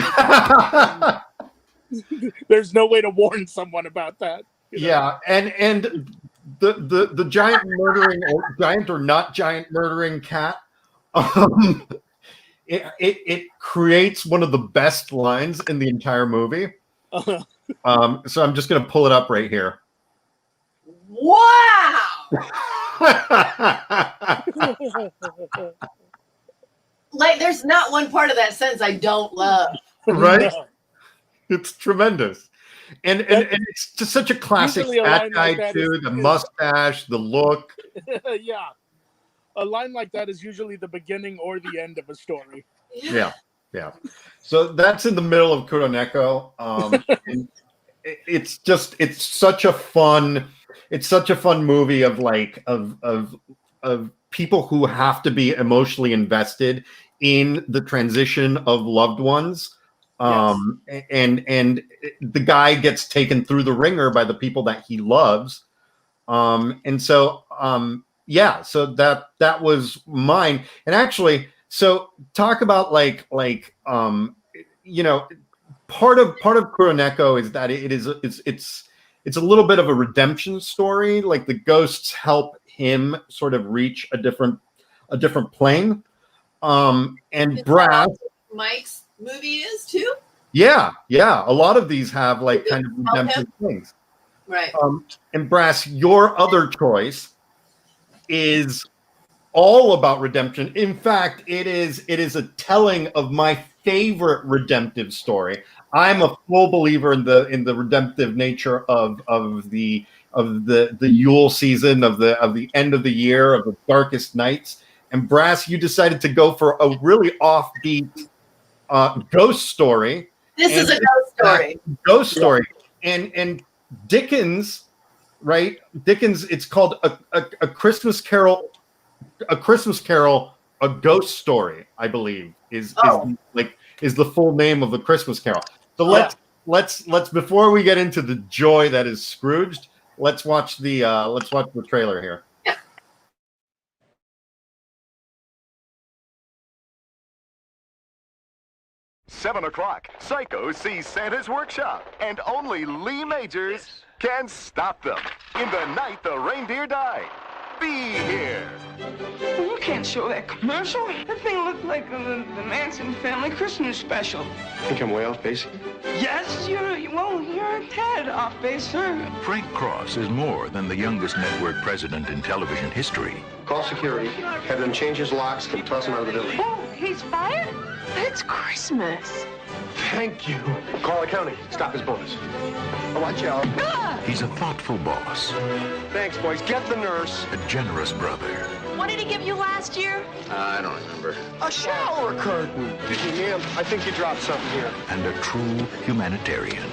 there's no way to warn someone about that, you know? Yeah, and the giant murdering, or giant or not giant murdering cat, it creates one of the best lines in the entire movie. So I'm just going to pull it up right here. Wow. Like, there's not one part of that sentence I don't love. Right? It's tremendous. And it's just such a classic fat guy, like too. The mustache, the look. Yeah. A line like that is usually the beginning or the end of a story. Yeah. So that's in the middle of Kuroneko. It's such a fun movie of like of people who have to be emotionally invested in the transition of loved ones. And the guy gets taken through the ringer by the people that he loves. So that was mine. And actually, so talk about like you know, part of Kuroneko is that it's a little bit of a redemption story. Like, the ghosts help him sort of reach a different plane. And Brass, Mike's movie is too. Yeah. A lot of these have like kind of redemptive things. Right. And Brass, your other choice is all about redemption. In fact, it is a telling of my favorite redemptive story. I'm a full believer in the redemptive nature of the Yule season, of the end of the year, of the darkest nights. And Brass, you decided to go for a really offbeat ghost story. This is a ghost story. Ghost story. And Dickens, right? Dickens, it's called a Christmas Carol. A Christmas Carol, a ghost story, I believe, is the full name of the Christmas Carol. So let's before we get into the joy that is Scrooged, let's watch the trailer here. 7 o'clock, Psycho sees Santa's workshop, and only Lee Majors can stop them. In the night the reindeer died. Be here. You can't show that commercial. That thing looked like the Manson family Christmas special. Think I'm way off base? Yes, you're a tad off base, sir. Frank Cross is more than the youngest network president in television history. Call security. Have them change his locks and toss him out of the building. Oh, he's fired? It's Christmas. Thank you. Call accounting. Stop his bonus. Watch out. He's a thoughtful boss. Thanks, boys. Get the nurse. A generous brother. What did he give you last year? I don't remember. A shower curtain. Excuse me, ma'am. I think you dropped something here. And a true humanitarian.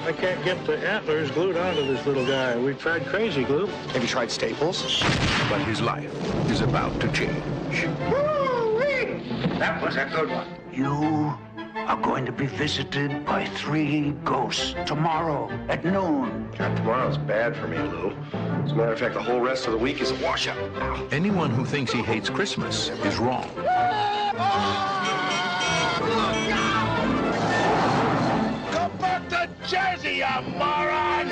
I can't get the antlers glued onto this little guy. We've tried crazy glue. Have you tried Staples? But his life is about to change. Woo-wee! That was a good one. You are going to be visited by 3 ghosts tomorrow at noon. God, tomorrow's bad for me, Lou. As a matter of fact, the whole rest of the week is a washout. Anyone who thinks he hates Christmas is wrong. Go back to Jersey, you moron!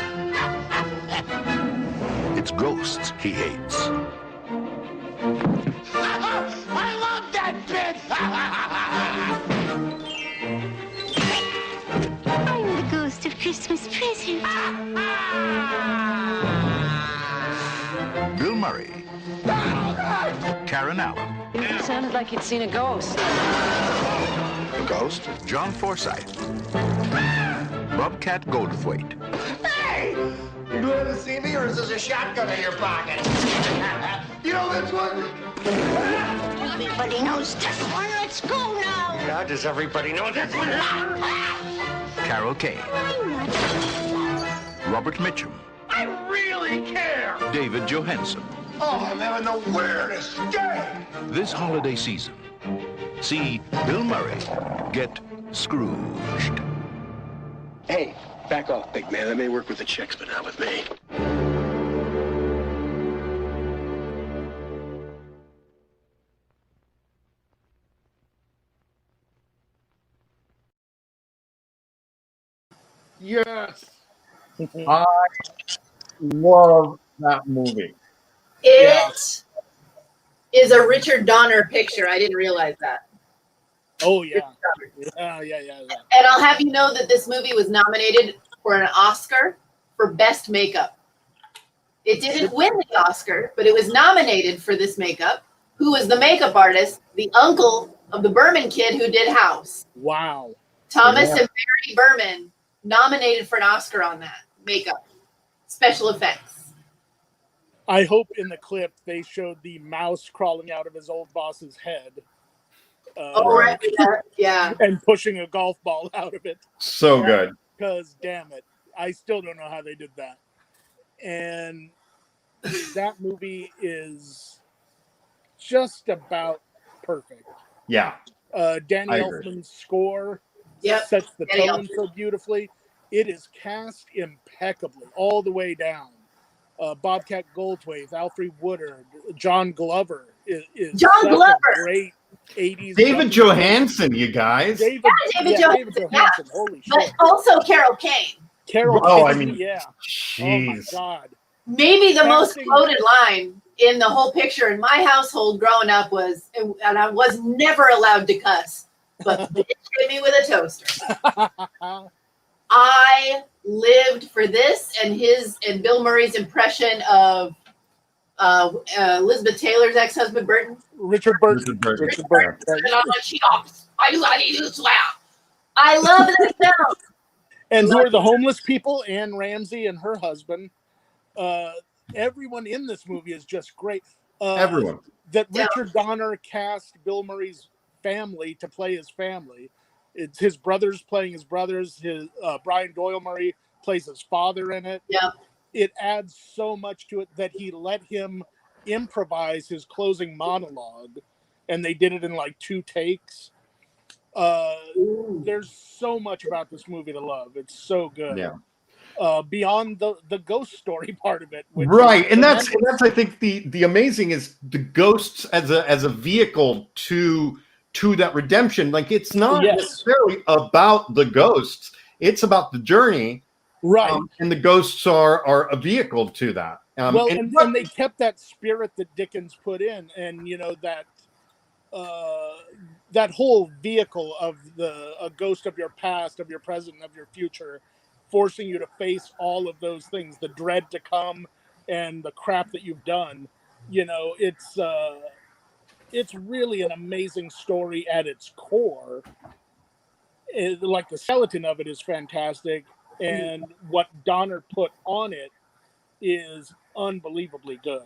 It's ghosts he hates. I love that bit! I'm the ghost of Christmas present. Bill Murray. Karen Allen. It sounded like you'd seen a ghost. A ghost? John Forsythe. Bobcat Goldthwait. Hey! You glad to see me, or is this a shotgun in your pocket? You know this one? Everybody knows this one. Let's go now. How does everybody know this one? Carol Kane. Robert Mitchum. I really care! David Johansen. Oh, I'm having the weirdest day! This holiday season, see Bill Murray get Scrooged. Hey, back off, big man. That may work with the chicks, but not with me. Yes. I love that movie. It is a Richard Donner picture. I didn't realize that. Oh yeah. Yeah. And I'll have you know that this movie was nominated for an Oscar for Best Makeup. It didn't win the Oscar, but it was nominated for this makeup. Who was the makeup artist? The uncle of the Berman kid who did House. Wow. Thomas and Mary Berman nominated for an Oscar on that makeup. Special effects. I hope in the clip they showed the mouse crawling out of his old boss's head. Right. Yeah. And pushing a golf ball out of it. So good. Because, damn it, I still don't know how they did that. And that movie is just about perfect. Yeah. Danny Elfman's score sets the Danny tone Elfman. so beautifully. It is cast impeccably all the way down. Bobcat Goldthwait, Alfred Woodard, John Glover is John such Glover. a great 80s. David Johansen, you guys. David Johansen. Johansen. Holy But shit. also Carol Kane. Carol Oh, I Kane, mean, yeah. Oh my jeez. God. Maybe the most Casting- quoted line in the whole picture in my household growing up was, and I was never allowed to cuss, but bitch hit me with a toaster. I lived for this and Bill Murray's impression of Elizabeth Taylor's ex-husband Burton. Richard Burton. I love that sound. And who are the homeless people? Anne Ramsey and her husband. Everyone in this movie is just great. Everyone. That Richard Donner cast Bill Murray's family to play his family. It's his brothers playing his brothers. His Brian Doyle Murray plays his father in it. Yeah. It adds so much to it that he let him improvise his closing monologue, and they did it in like 2 takes. There's so much about this movie to love. It's so good. Yeah. Beyond the ghost story part of it, which Right, is and that's tremendous. I think the amazing is the ghosts as a vehicle to that redemption. Like it's not necessarily about the ghosts; it's about the journey, right? And the ghosts are a vehicle to that. And they kept that spirit that Dickens put in, and you know that whole vehicle of a ghost of your past, of your present, of your future, forcing you to face all of those things, the dread to come and the crap that you've done. You know, it's really an amazing story at its core. Like the skeleton of it is fantastic, and what Donner put on it is unbelievably good.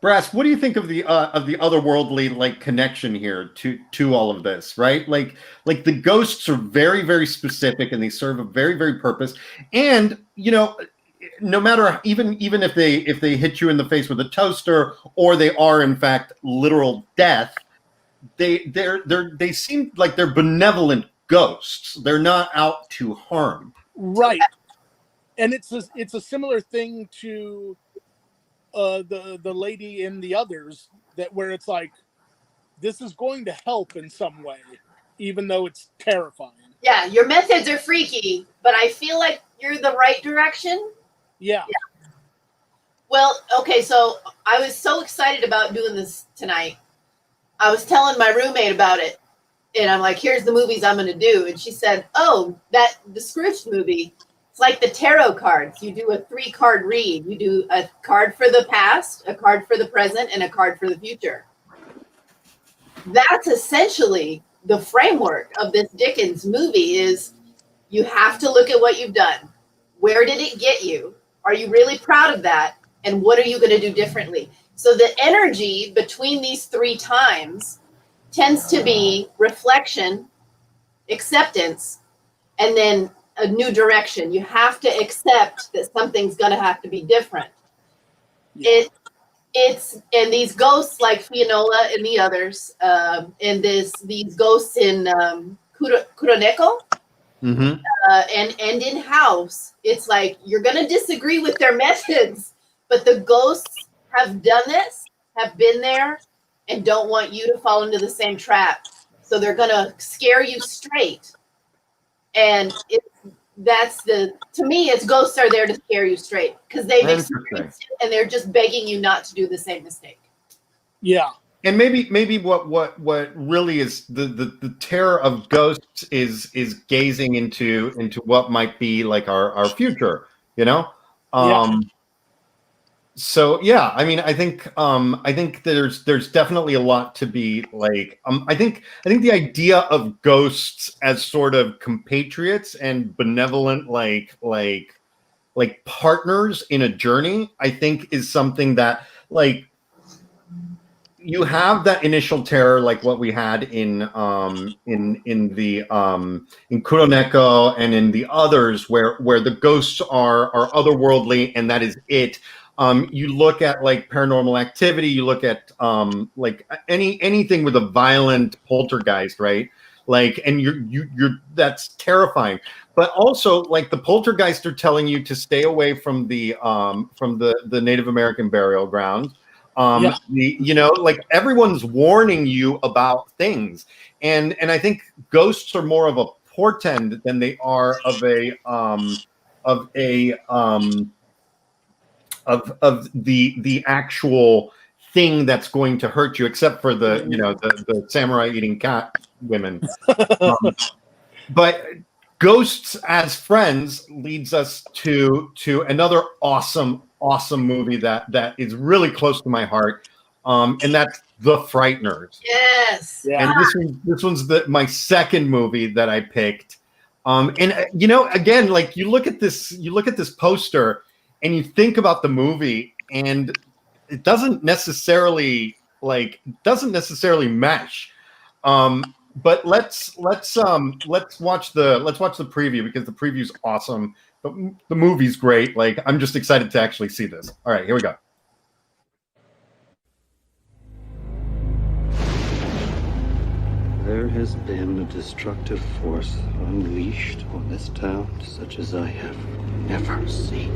Brass, what do you think of the otherworldly like connection here to all of this? Right, like the ghosts are very, very specific, and they serve a very, very purpose. And you know, no matter even if they hit you in the face with a toaster, or they are in fact literal death, they seem like they're benevolent ghosts. They're not out to harm. Right. And it's a similar thing to the lady in The Others, that where it's like, this is going to help in some way, even though it's terrifying. Yeah, your methods are freaky, but I feel like you're the right direction. Yeah. Well, okay, so I was so excited about doing this tonight. I was telling my roommate about it, and I'm like, here's the movies I'm going to do. And she said, oh, the Scrooge movie, it's like the tarot cards. You do a 3-card read. You do a card for the past, a card for the present, and a card for the future. That's essentially the framework of this Dickens movie. Is you have to look at what you've done. Where did it get you? Are you really proud of that? And what are you going to do differently? So the energy between these 3 times tends to be reflection, acceptance, and then a new direction. You have to accept that something's going to have to be different. Yeah. And these ghosts like Fianola and The Others, and these ghosts in Kuroneko, and in House, it's like you're going to disagree with their methods, but the ghosts have done this, have been there, and don't want you to fall into the same trap. So they're going to scare you straight. And to me, it's ghosts are there to scare you straight because they've experienced it and they're just begging you not to do the same mistake. Yeah. And maybe what really is the terror of ghosts is gazing into what might be like our future, you know? So yeah, I mean, I think there's definitely a lot to be like. I think the idea of ghosts as sort of compatriots and benevolent, like partners in a journey, I think is something that like you have that initial terror, like what we had in Kuroneko and in The Others, where the ghosts are otherworldly, and that is it. You look at like Paranormal Activity, you look at like anything with a violent poltergeist, right? Like, and you're that's terrifying. But also, like the poltergeist are telling you to stay away from the Native American burial ground. Like everyone's warning you about things, and I think ghosts are more of a portend than they are of the actual thing that's going to hurt you, except for the samurai eating cat women. But ghosts as friends leads us to another awesome movie that is really close to my heart, and that's The Frighteners. Yes. And this one's my second movie that I picked. And again, like you look at this poster and you think about the movie, and it doesn't necessarily mesh. But let's watch the preview, because the preview's awesome. The movie's great. Like, I'm just excited to actually see this. All right, here we go. There has been a destructive force unleashed on this town such as I have never seen.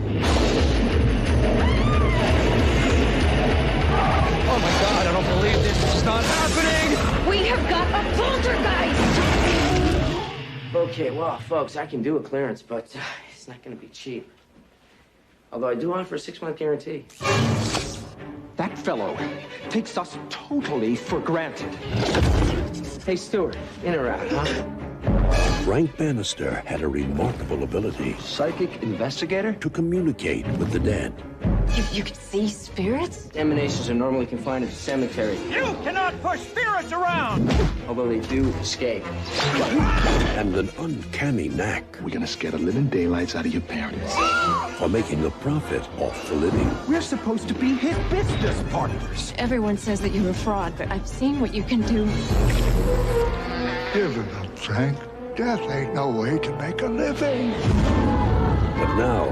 Oh my God, I don't believe this. It's not happening! We have got a poltergeist! Okay, well, folks, I can do a clearance, but it's not going to be cheap. Although I do offer a 6-month guarantee. That fellow takes us totally for granted. Hey, Stuart, in or out, huh? Frank Bannister had a remarkable ability. Psychic investigator? To communicate with the dead. You can see spirits? Emanations are normally confined to the cemetery. You cannot push spirits around! Although they do escape. And an uncanny knack. We're gonna scare the living daylights out of your parents. For making a profit off the living. We're supposed to be his business partners. Everyone says that you're a fraud, but I've seen what you can do. Give it up, Frank. Death ain't no way to make a living. But now,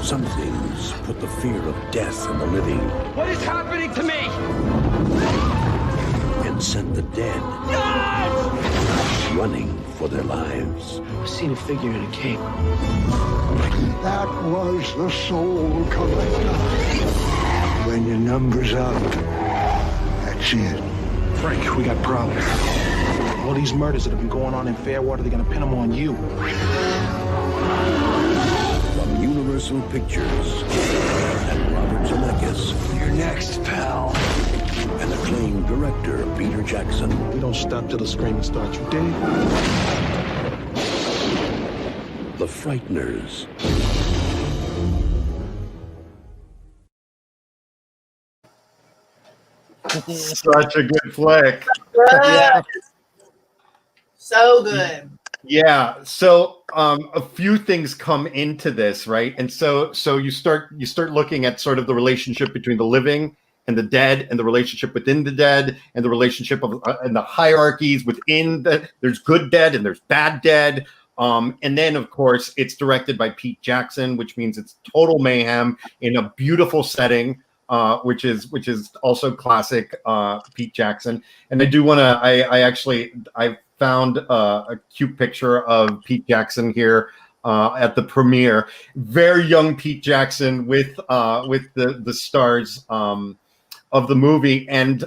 some things put the fear of death in the living. What is happening to me? And sent the dead running for for their lives. I've seen a figure in a cape. That was the soul collector. When your number's up, that's it. Frank, we got problems. All these murders that have been going on in Fairwater, they're gonna pin them on you. From Universal Pictures and Robert Zemeckis. You're next, pal. And acclaimed director Peter Jackson. We don't stop till the screaming starts, you dig? The Frighteners. Such a good flick. Good. So good. Yeah. So a few things come into this, right? And so you start looking at sort of the relationship between the living and the dead, and the relationship within the dead, and the relationship of and the hierarchies within there's good dead and there's bad dead. And then of course it's directed by Pete Jackson, which means it's total mayhem in a beautiful setting. Which is also classic Pete Jackson. And I do want to. I found a cute picture of Pete Jackson here at the premiere. Very young Pete Jackson with the stars of the movie, and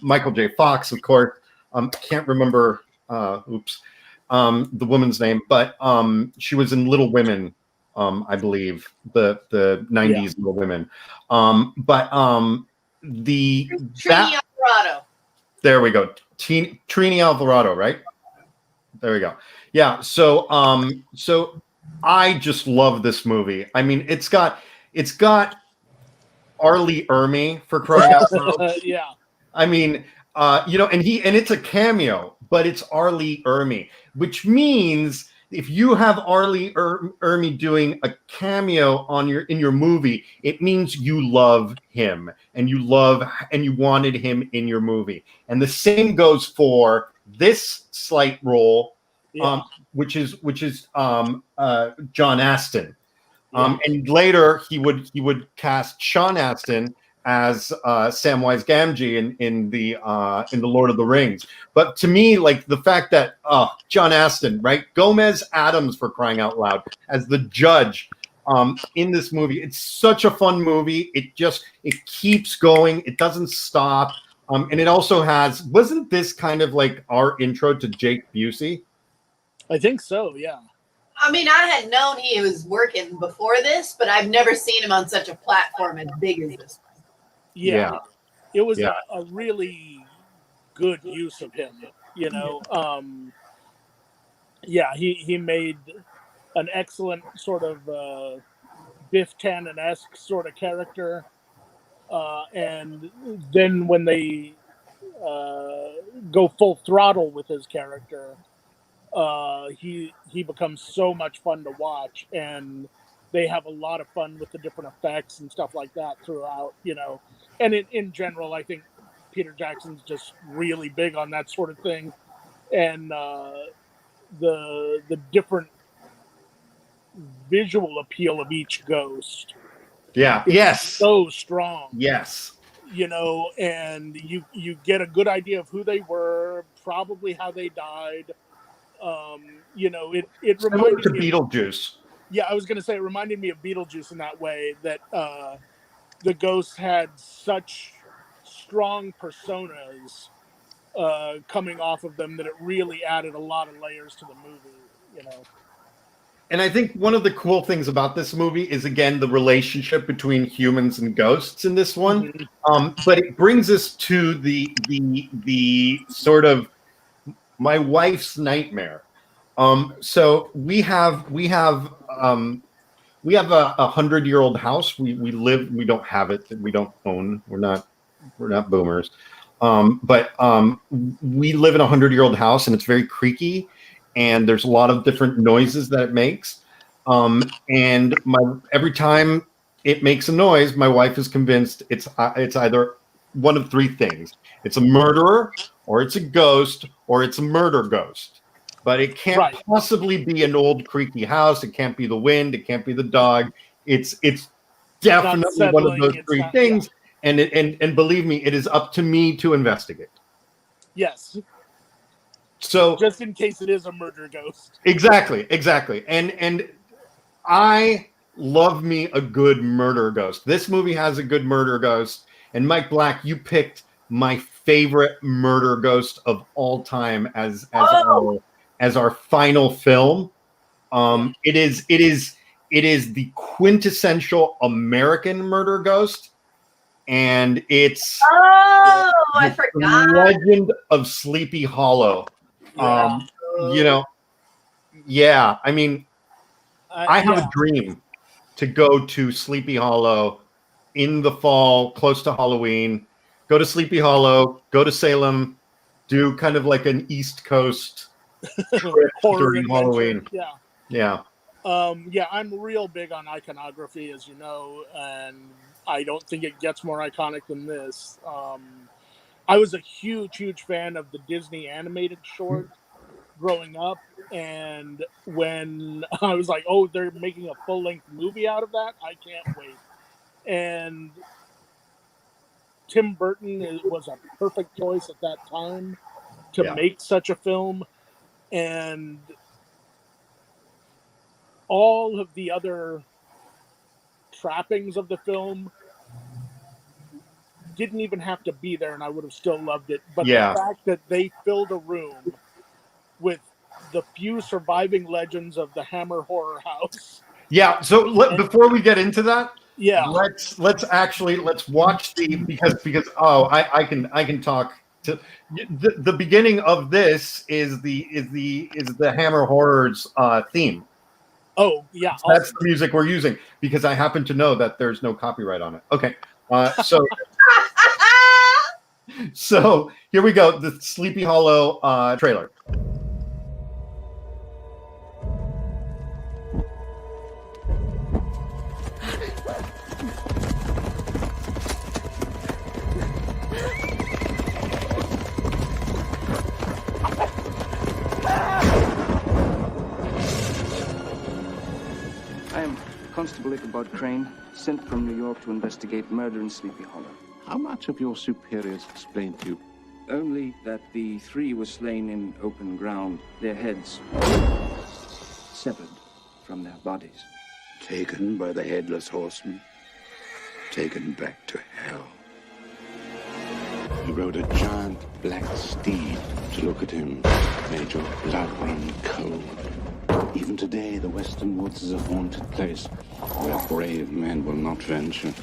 Michael J. Fox, of course. Can't remember the woman's name, but she was in Little Women. I believe the 90s Little Women. Trini Alvarado. There we go. Trini Alvarado, right? There we go. Yeah. So I just love this movie. I mean, it's got Arlie Ermy, for crying out loud. Yeah. I mean, and it's a cameo, but it's Arlie Ermy, which means if you have Arlie Ermy doing a cameo in your movie, it means you love him and you wanted him in your movie. And the same goes for this slight role, which is John Astin. And later he would cast Sean Astin as Samwise Gamgee in the Lord of the Rings. But to me, like the fact that John Astin, right, Gomez Adams, for crying out loud, as the judge in this movie, it's such a fun movie. It keeps going. It doesn't stop. And it also wasn't this kind of like our intro to Jake Busey? I think so. Yeah. I mean, I had known he was working before this, but I've never seen him on such a platform as big as this one. Yeah. It was a really good use of him, you know. He made an excellent sort of Biff Tannen-esque sort of character. And then when they go full throttle with his character, he becomes so much fun to watch, and they have a lot of fun with the different effects and stuff like that throughout, you know. And in general, I think Peter Jackson's just really big on that sort of thing. And the different visual appeal of each ghost. Yeah. Yes. So strong. Yes. You know, and you get a good idea of who they were, probably how they died. You know, it reminded to me Beetlejuice. Yeah, I was going to say it reminded me of Beetlejuice in that way, that the ghosts had such strong personas coming off of them that it really added a lot of layers to the movie, you know. And I think one of the cool things about this movie is, again, the relationship between humans and ghosts in this one. But it brings us to the sort of my wife's nightmare. So we have a 100-year-old house. We don't have it. We don't own. We're not boomers. But we live in a 100-year-old house, and it's very creaky, and there's a lot of different noises that it makes. And every time it makes a noise, my wife is convinced it's either one of three things: it's a murderer, or it's a ghost, or it's a murder ghost. But it can't possibly be an old creaky house. It can't be the wind. It can't be the dog. It's definitely one of those three things. And believe me, it is up to me to investigate. Yes. So just in case it is a murder ghost. Exactly. And I love me a good murder ghost. This movie has a good murder ghost. And Mike Black, you picked my favorite murder ghost of all time as our final film. It is the quintessential American murder ghost, and it's I forgot. Legend of Sleepy Hollow. You know, yeah. I mean, I have a dream to go to Sleepy Hollow in the fall, close to Halloween. Go to Sleepy Hollow, go to Salem, do kind of like an East Coast trip Horror during adventure. Halloween. Yeah. I'm real big on iconography, as you know, and I don't think it gets more iconic than this. I was a huge fan of the Disney animated short growing up, and when I was like, oh, they're making a full-length movie out of that, I can't wait. And Tim Burton was a perfect choice at that time to make such a film, and all of the other trappings of the film didn't even have to be there, and I would have still loved it. But the fact that they filled a room with the few surviving legends of the Hammer Horror House. Yeah. So before we get into that, let's watch because I can talk to the beginning of this is the Hammer Horrors theme. Oh yeah, that's the music we're using because I happen to know that there's no copyright on it. Okay, so here we go. The Sleepy Hollow trailer. I am Constable Ichabod Crane, sent from New York to investigate murder in Sleepy Hollow. How much of your superiors explained to you? Only that the three were slain in open ground, their heads severed from their bodies. Taken by the Headless Horseman, taken back to hell. He rode a giant black steed. To look at him made your blood run cold. Even today, the Western Woods is a haunted place where brave men will not venture.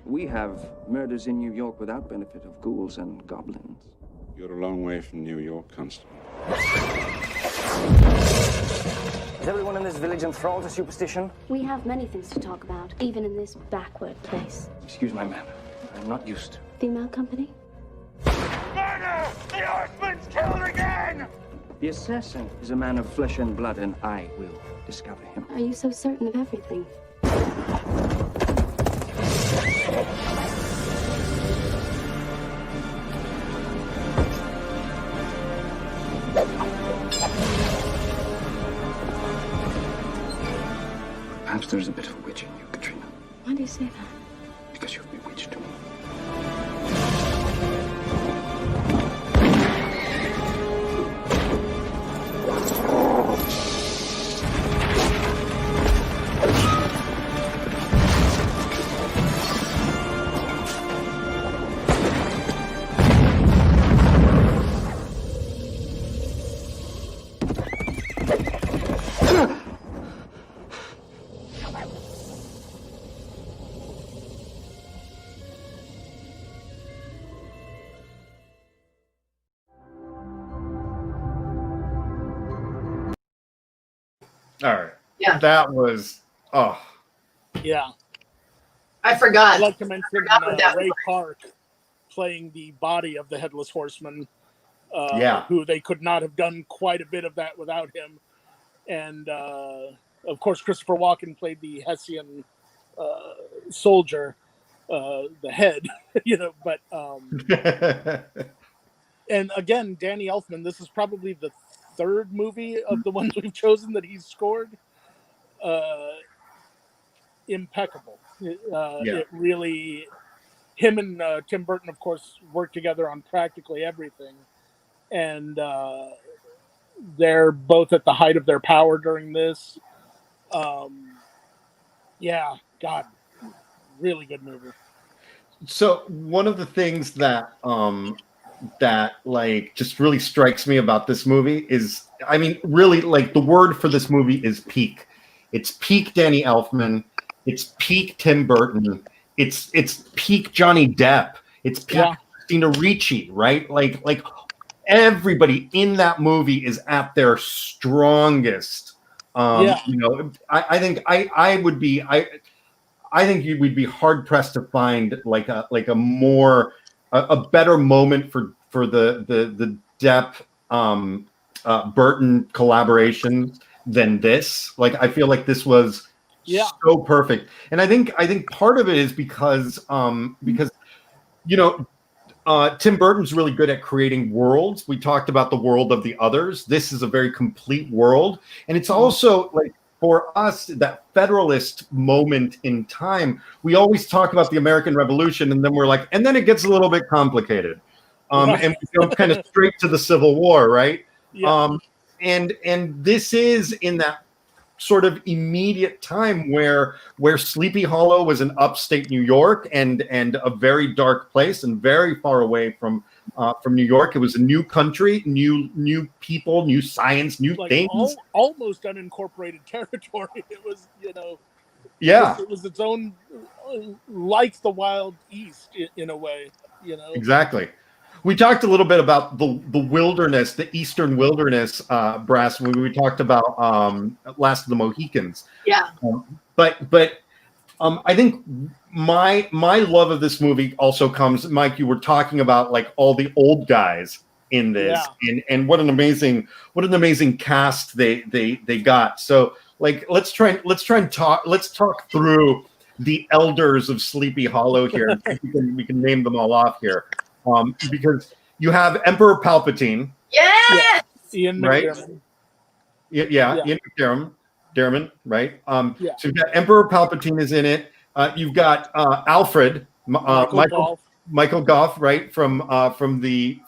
We have murders in New York without benefit of ghouls and goblins. You're a long way from New York, Constable. Is everyone in this village enthralled to superstition? We have many things to talk about, even in this backward place. Excuse my manner. I'm not used to. Female company? Murder! The Horseman's killed again! The assassin is a man of flesh and blood, and I will discover him. Are you so certain of everything? Perhaps there's a bit of a witch in you, Katrina. Why do you say that? Because you've bewitched me. All right. Yeah. That was Yeah. I forgot. I'd like to mention that Ray Park playing the body of the Headless Horseman. Who they could not have done quite a bit of that without him. And, of course, Christopher Walken played the Hessian soldier, the head, but... and again, Danny Elfman, this is probably the third movie of the ones we've chosen that he's scored. Impeccable. It really, him and Tim Burton, of course, worked together on practically everything. and they're both at the height of their power during this. Yeah, God, really good movie. So one of the things that that like just really strikes me about this movie is, I mean, really, like, the word for this movie is peak. It's peak Danny Elfman. It's peak Tim Burton. It's peak Johnny Depp. It's peak Christina Ricci, right? Like everybody in that movie is at their strongest. You know, I think I would be I think you would be hard pressed to find like a more a better moment for the Depp Burton collaboration than this. Like, I feel like this was so perfect, and I think part of it is because you know, Tim Burton's really good at creating worlds. We talked about the world of the others. This is a very complete world, and it's also like, for us, that Federalist moment in time. We always talk about the American Revolution, and then we're like, and then it gets a little bit complicated, and we go kind of straight to the Civil War, right? And this is in that sort of immediate time where Sleepy Hollow was in upstate New York, and a very dark place and very far away from New York. It was a new country, new people, new science, new things. Almost unincorporated territory. It was, you know, it was its own, like the Wild East in a way, you know. Exactly. We talked a little bit about the wilderness, the eastern wilderness, Brass, when we talked about Last of the Mohicans. Yeah. But I think my love of this movie also comes, Mike, you were talking about like all the old guys in this, and what an amazing cast they got. So like let's talk through the elders of Sleepy Hollow here. we can name them all off here. Because you have Emperor Palpatine. Yes! Ian Right? McDiarmid. Ian McDiarmid, right? So you've got Emperor Palpatine is in it. You've got Alfred, Michael Goff, right? From the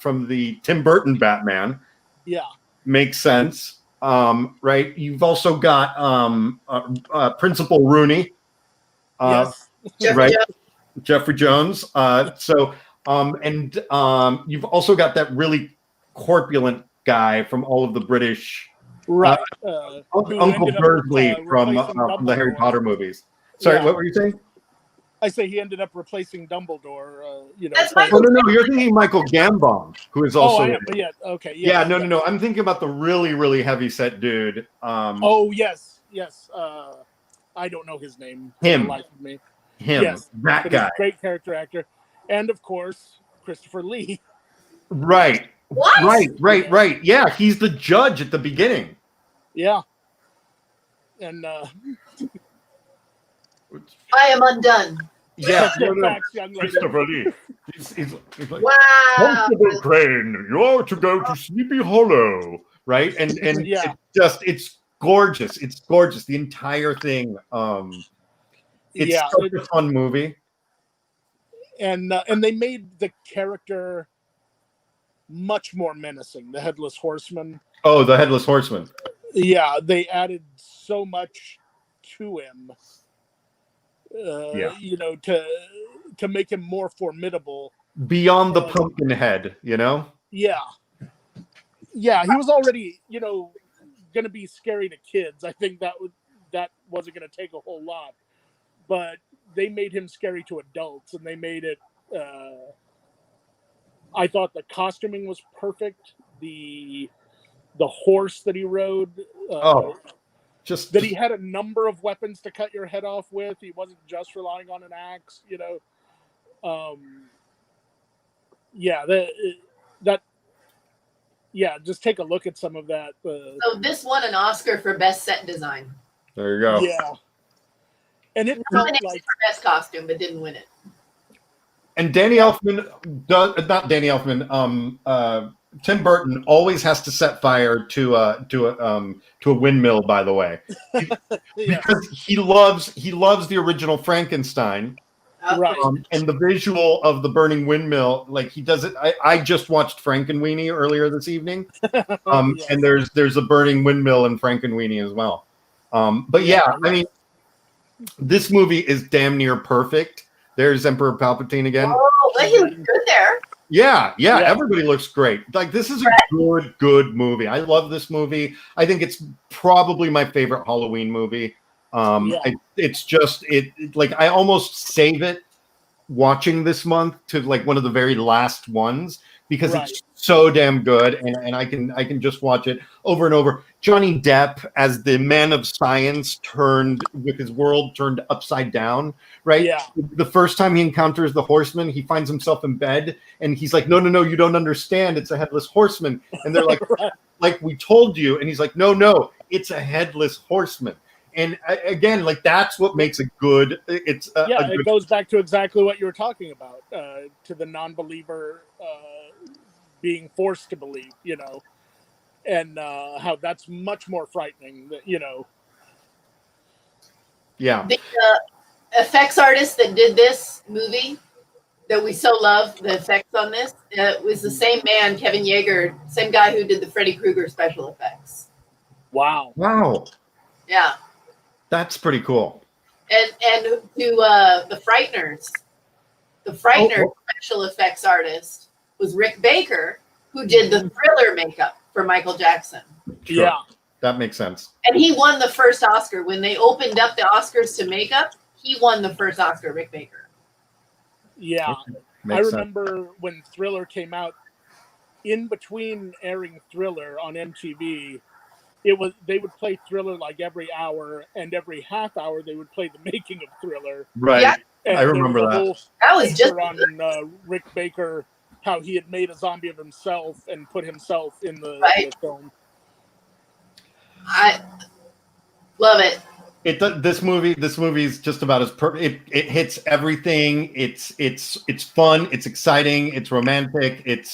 Tim Burton Batman. Yeah. Makes sense. Right? You've also got Principal Rooney. Yes. Right? Jeffrey Jones. You've also got that really corpulent guy from all of the British, right? Uncle Bursley from the Harry Potter movies. Sorry, what were you saying? I say he ended up replacing Dumbledore. You know, no, you're thinking Michael Gambon, who is also. No. I'm thinking about the really, really heavy set dude. Yes. I don't know his name. Him. For the life of me. Him. Yes, that guy. Great character actor. And of course, Christopher Lee. Right. What? Right. Yeah, he's the judge at the beginning. Yeah. And I am undone. Yeah. Christopher Lee. He's like, Constable Crane, you're to go to Sleepy Hollow, right? And it's gorgeous. It's gorgeous. The entire thing. It's such a fun movie. And they made the character much more menacing, the Headless Horseman. Oh, the Headless Horseman. Yeah, they added so much to him. You know, to make him more formidable. Beyond the pumpkin head, you know? Yeah, he was already, you know, going to be scary to kids. I think that wasn't going to take a whole lot. But they made him scary to adults, and they made it. I thought the costuming was perfect. The horse that he rode. Just that he had a number of weapons to cut your head off with. He wasn't just relying on an axe. You know. Just take a look at some of that. So this won an Oscar for best set design. There you go. Yeah. And it felt like for best costume, but didn't win it. And Danny Elfman Tim Burton always has to set fire to a windmill, by the way, because he loves the original Frankenstein, Right. And the visual of the burning windmill, like he does it. I just watched Frankenweenie earlier this evening. Yes. And there's a burning windmill in Frankenweenie as well. But yeah, I mean, this movie is damn near perfect. There's Emperor Palpatine again. Oh, but he looks good there. Yeah, everybody looks great. Like, this is a good movie. I love this movie. I think it's probably my favorite Halloween movie. It's just like I almost save it watching this month to like one of the very last ones because it's so damn good, and I can just watch it over and over. Johnny Depp as the man of science turned with his world turned upside down, right? Yeah. The first time he encounters the horseman, he finds himself in bed and he's like, no, you don't understand. It's a headless horseman. And they're like, like we told you. And he's like, no, it's a headless horseman. And again, like that's what makes it good. It goes back to exactly what you were talking about, to the non-believer being forced to believe, you know, and how that's much more frightening, you know. Yeah. The effects artist that did this movie that we so love, the effects on this, was the same man, Kevin Yeager, same guy who did the Freddy Krueger special effects. Wow. Yeah. That's pretty cool. And to the Frighteners. The Frighteners special effects artist was Rick Baker, who did the Thriller makeup for Michael Jackson. Sure. Yeah. That makes sense. And he won the first Oscar. When they opened up the Oscars to makeup, he won the first Oscar, Rick Baker. Yeah. I remember when Thriller came out, in between airing Thriller on MTV, they would play Thriller like every hour, and every half hour they would play the making of Thriller. Right. Yeah. I remember that. That was just on Rick Baker, how he had made a zombie of himself and put himself in the film. I love it. This movie is just about as perfect. It hits everything. It's fun. It's exciting. It's romantic. It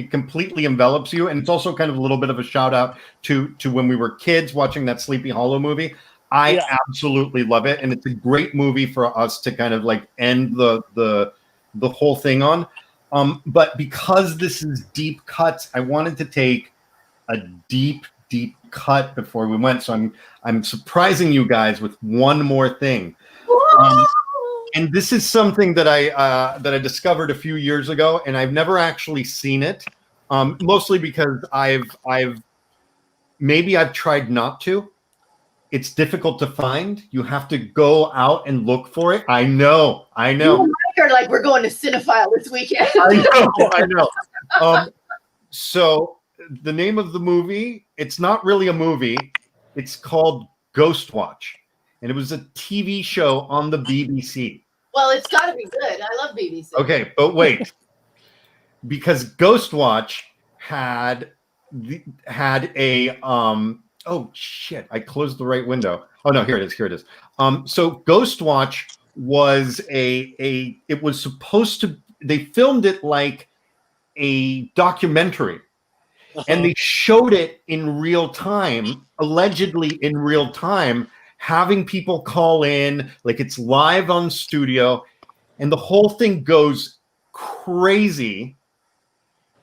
completely envelops you, and it's also kind of a little bit of a shout out to when we were kids watching that Sleepy Hollow movie. I absolutely love it, and it's a great movie for us to kind of like end the whole thing on. But because this is deep cuts, I wanted to take a deep cut before we went. So I'm surprising you guys with one more thing. And this is something that I discovered a few years ago, and I've never actually seen it. Mostly because I've tried not to. It's difficult to find. You have to go out and look for it. I know. You and Mike are like, we're going to Cinephile this weekend. I know. So the name of the movie, it's not really a movie. It's called Ghost Watch. And it was a TV show on the BBC. Well, it's got to be good. I love BBC. Okay, but wait. Because Ghost Watch had a oh shit, I closed the right window. Oh no, here it is. So Ghost Watch was it was supposed to, they filmed it like a documentary. And they showed it in real time, allegedly in real time, having people call in, like it's live on studio, and the whole thing goes crazy,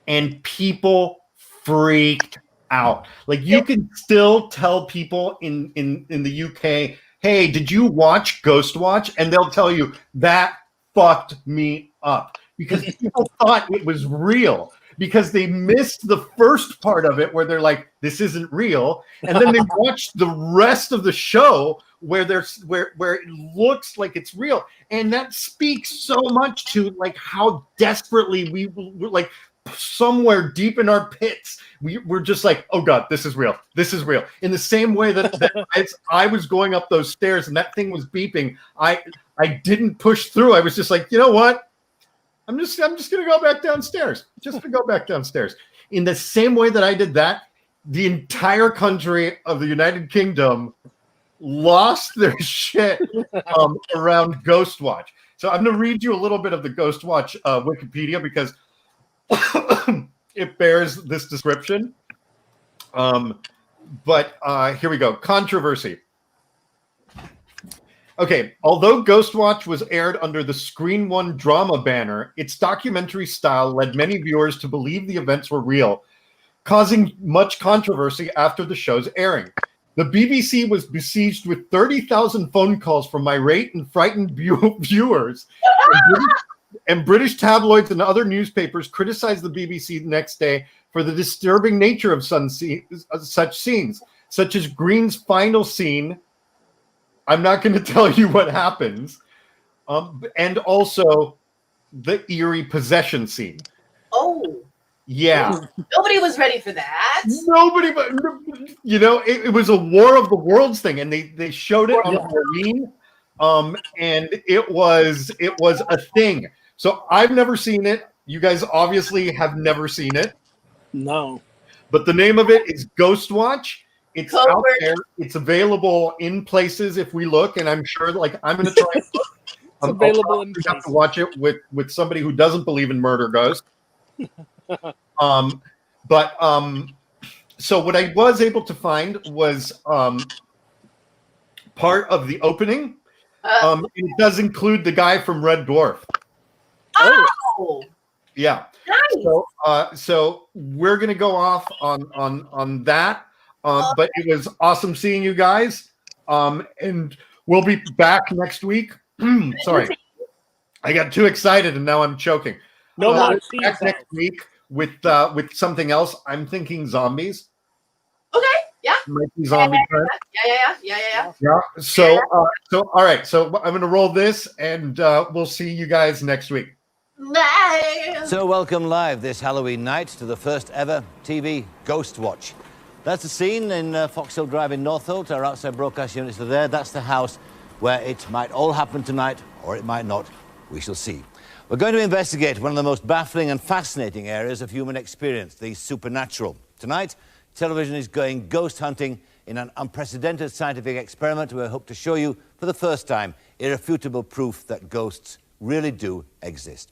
and people freaked out. Like you can still tell people in the UK, hey, did you watch Ghost Watch? And they'll tell you that fucked me up because people thought it was real. Because they missed the first part of it where they're like, this isn't real. And then they watched the rest of the show where it looks like it's real. And that speaks so much to like how desperately we like somewhere deep in our pits, we're just like, oh God, this is real. This is real. In the same way that as I was going up those stairs and that thing was beeping, I didn't push through. I was just like, you know what? I'm just going to go back downstairs. Just to go back downstairs. In the same way that I did that, the entire country of the United Kingdom lost their shit around Ghost Watch. So I'm going to read you a little bit of the Ghost Watch Wikipedia because it bears this description. But here we go. Controversy. Okay, although Ghostwatch was aired under the Screen One drama banner, its documentary style led many viewers to believe the events were real, causing much controversy after the show's airing. The BBC was besieged with 30,000 phone calls from irate and frightened viewers. And British tabloids and other newspapers criticized the BBC the next day for the disturbing nature of such scenes, such as Green's final scene. I'm not going to tell you what happens. And also the eerie possession scene. Oh. Yeah. Nobody was ready for that. Nobody, but it was a War of the Worlds thing, and they showed it on Halloween, and it was a thing. So I've never seen it. You guys obviously have never seen it. No. But the name of it is Ghostwatch. It's out there. It's available in places if we look, and I'm sure, I'm going to try and look. It's available in places. Have to watch it with somebody who doesn't believe in murder ghosts. So what I was able to find was part of the opening. It does include the guy from Red Dwarf. Oh, yeah. Nice. So we're gonna go off on that. But it was awesome seeing you guys. And we'll be back next week. Sorry, I got too excited and now I'm choking. No, back next week with something else. I'm thinking zombies. Okay. Yeah. Might be zombie time. Yeah. So all right. So I'm gonna roll this, and we'll see you guys next week. Bye. So welcome live this Halloween night to the first ever TV Ghost Watch. That's the scene in Fox Hill Drive in Northolt. Our outside broadcast units are there. That's the house where it might all happen tonight, or it might not. We shall see. We're going to investigate one of the most baffling and fascinating areas of human experience, the supernatural. Tonight, television is going ghost hunting in an unprecedented scientific experiment where we hope to show you, for the first time, irrefutable proof that ghosts really do exist.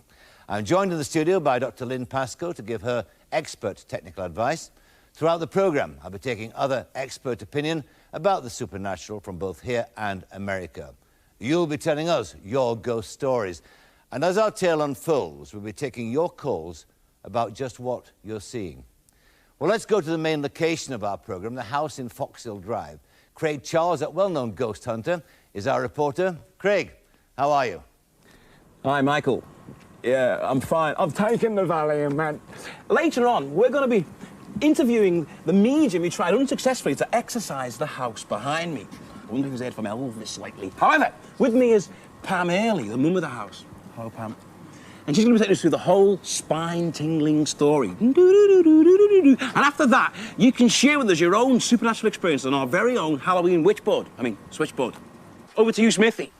I'm joined in the studio by Dr. Lynn Pascoe to give her expert technical advice. Throughout the programme, I'll be taking other expert opinion about the supernatural from both here and America. You'll be telling us your ghost stories. And as our tale unfolds, we'll be taking your calls about just what you're seeing. Well, let's go to the main location of our programme, the house in Fox Hill Drive. Craig Charles, that well-known ghost hunter, is our reporter. Craig, how are you? Hi, Michael. Yeah, I'm fine. I've taken the Valium, man. Later on, we're going to be interviewing the medium who tried unsuccessfully to exorcise the house behind me. I wonder who's heard from Elvis lately. However, with me is Pam Early, the mum of the house. Hello, Pam. And she's going to be taking us through the whole spine-tingling story. And after that, you can share with us your own supernatural experience on our very own Halloween switchboard. Over to you, Smithy.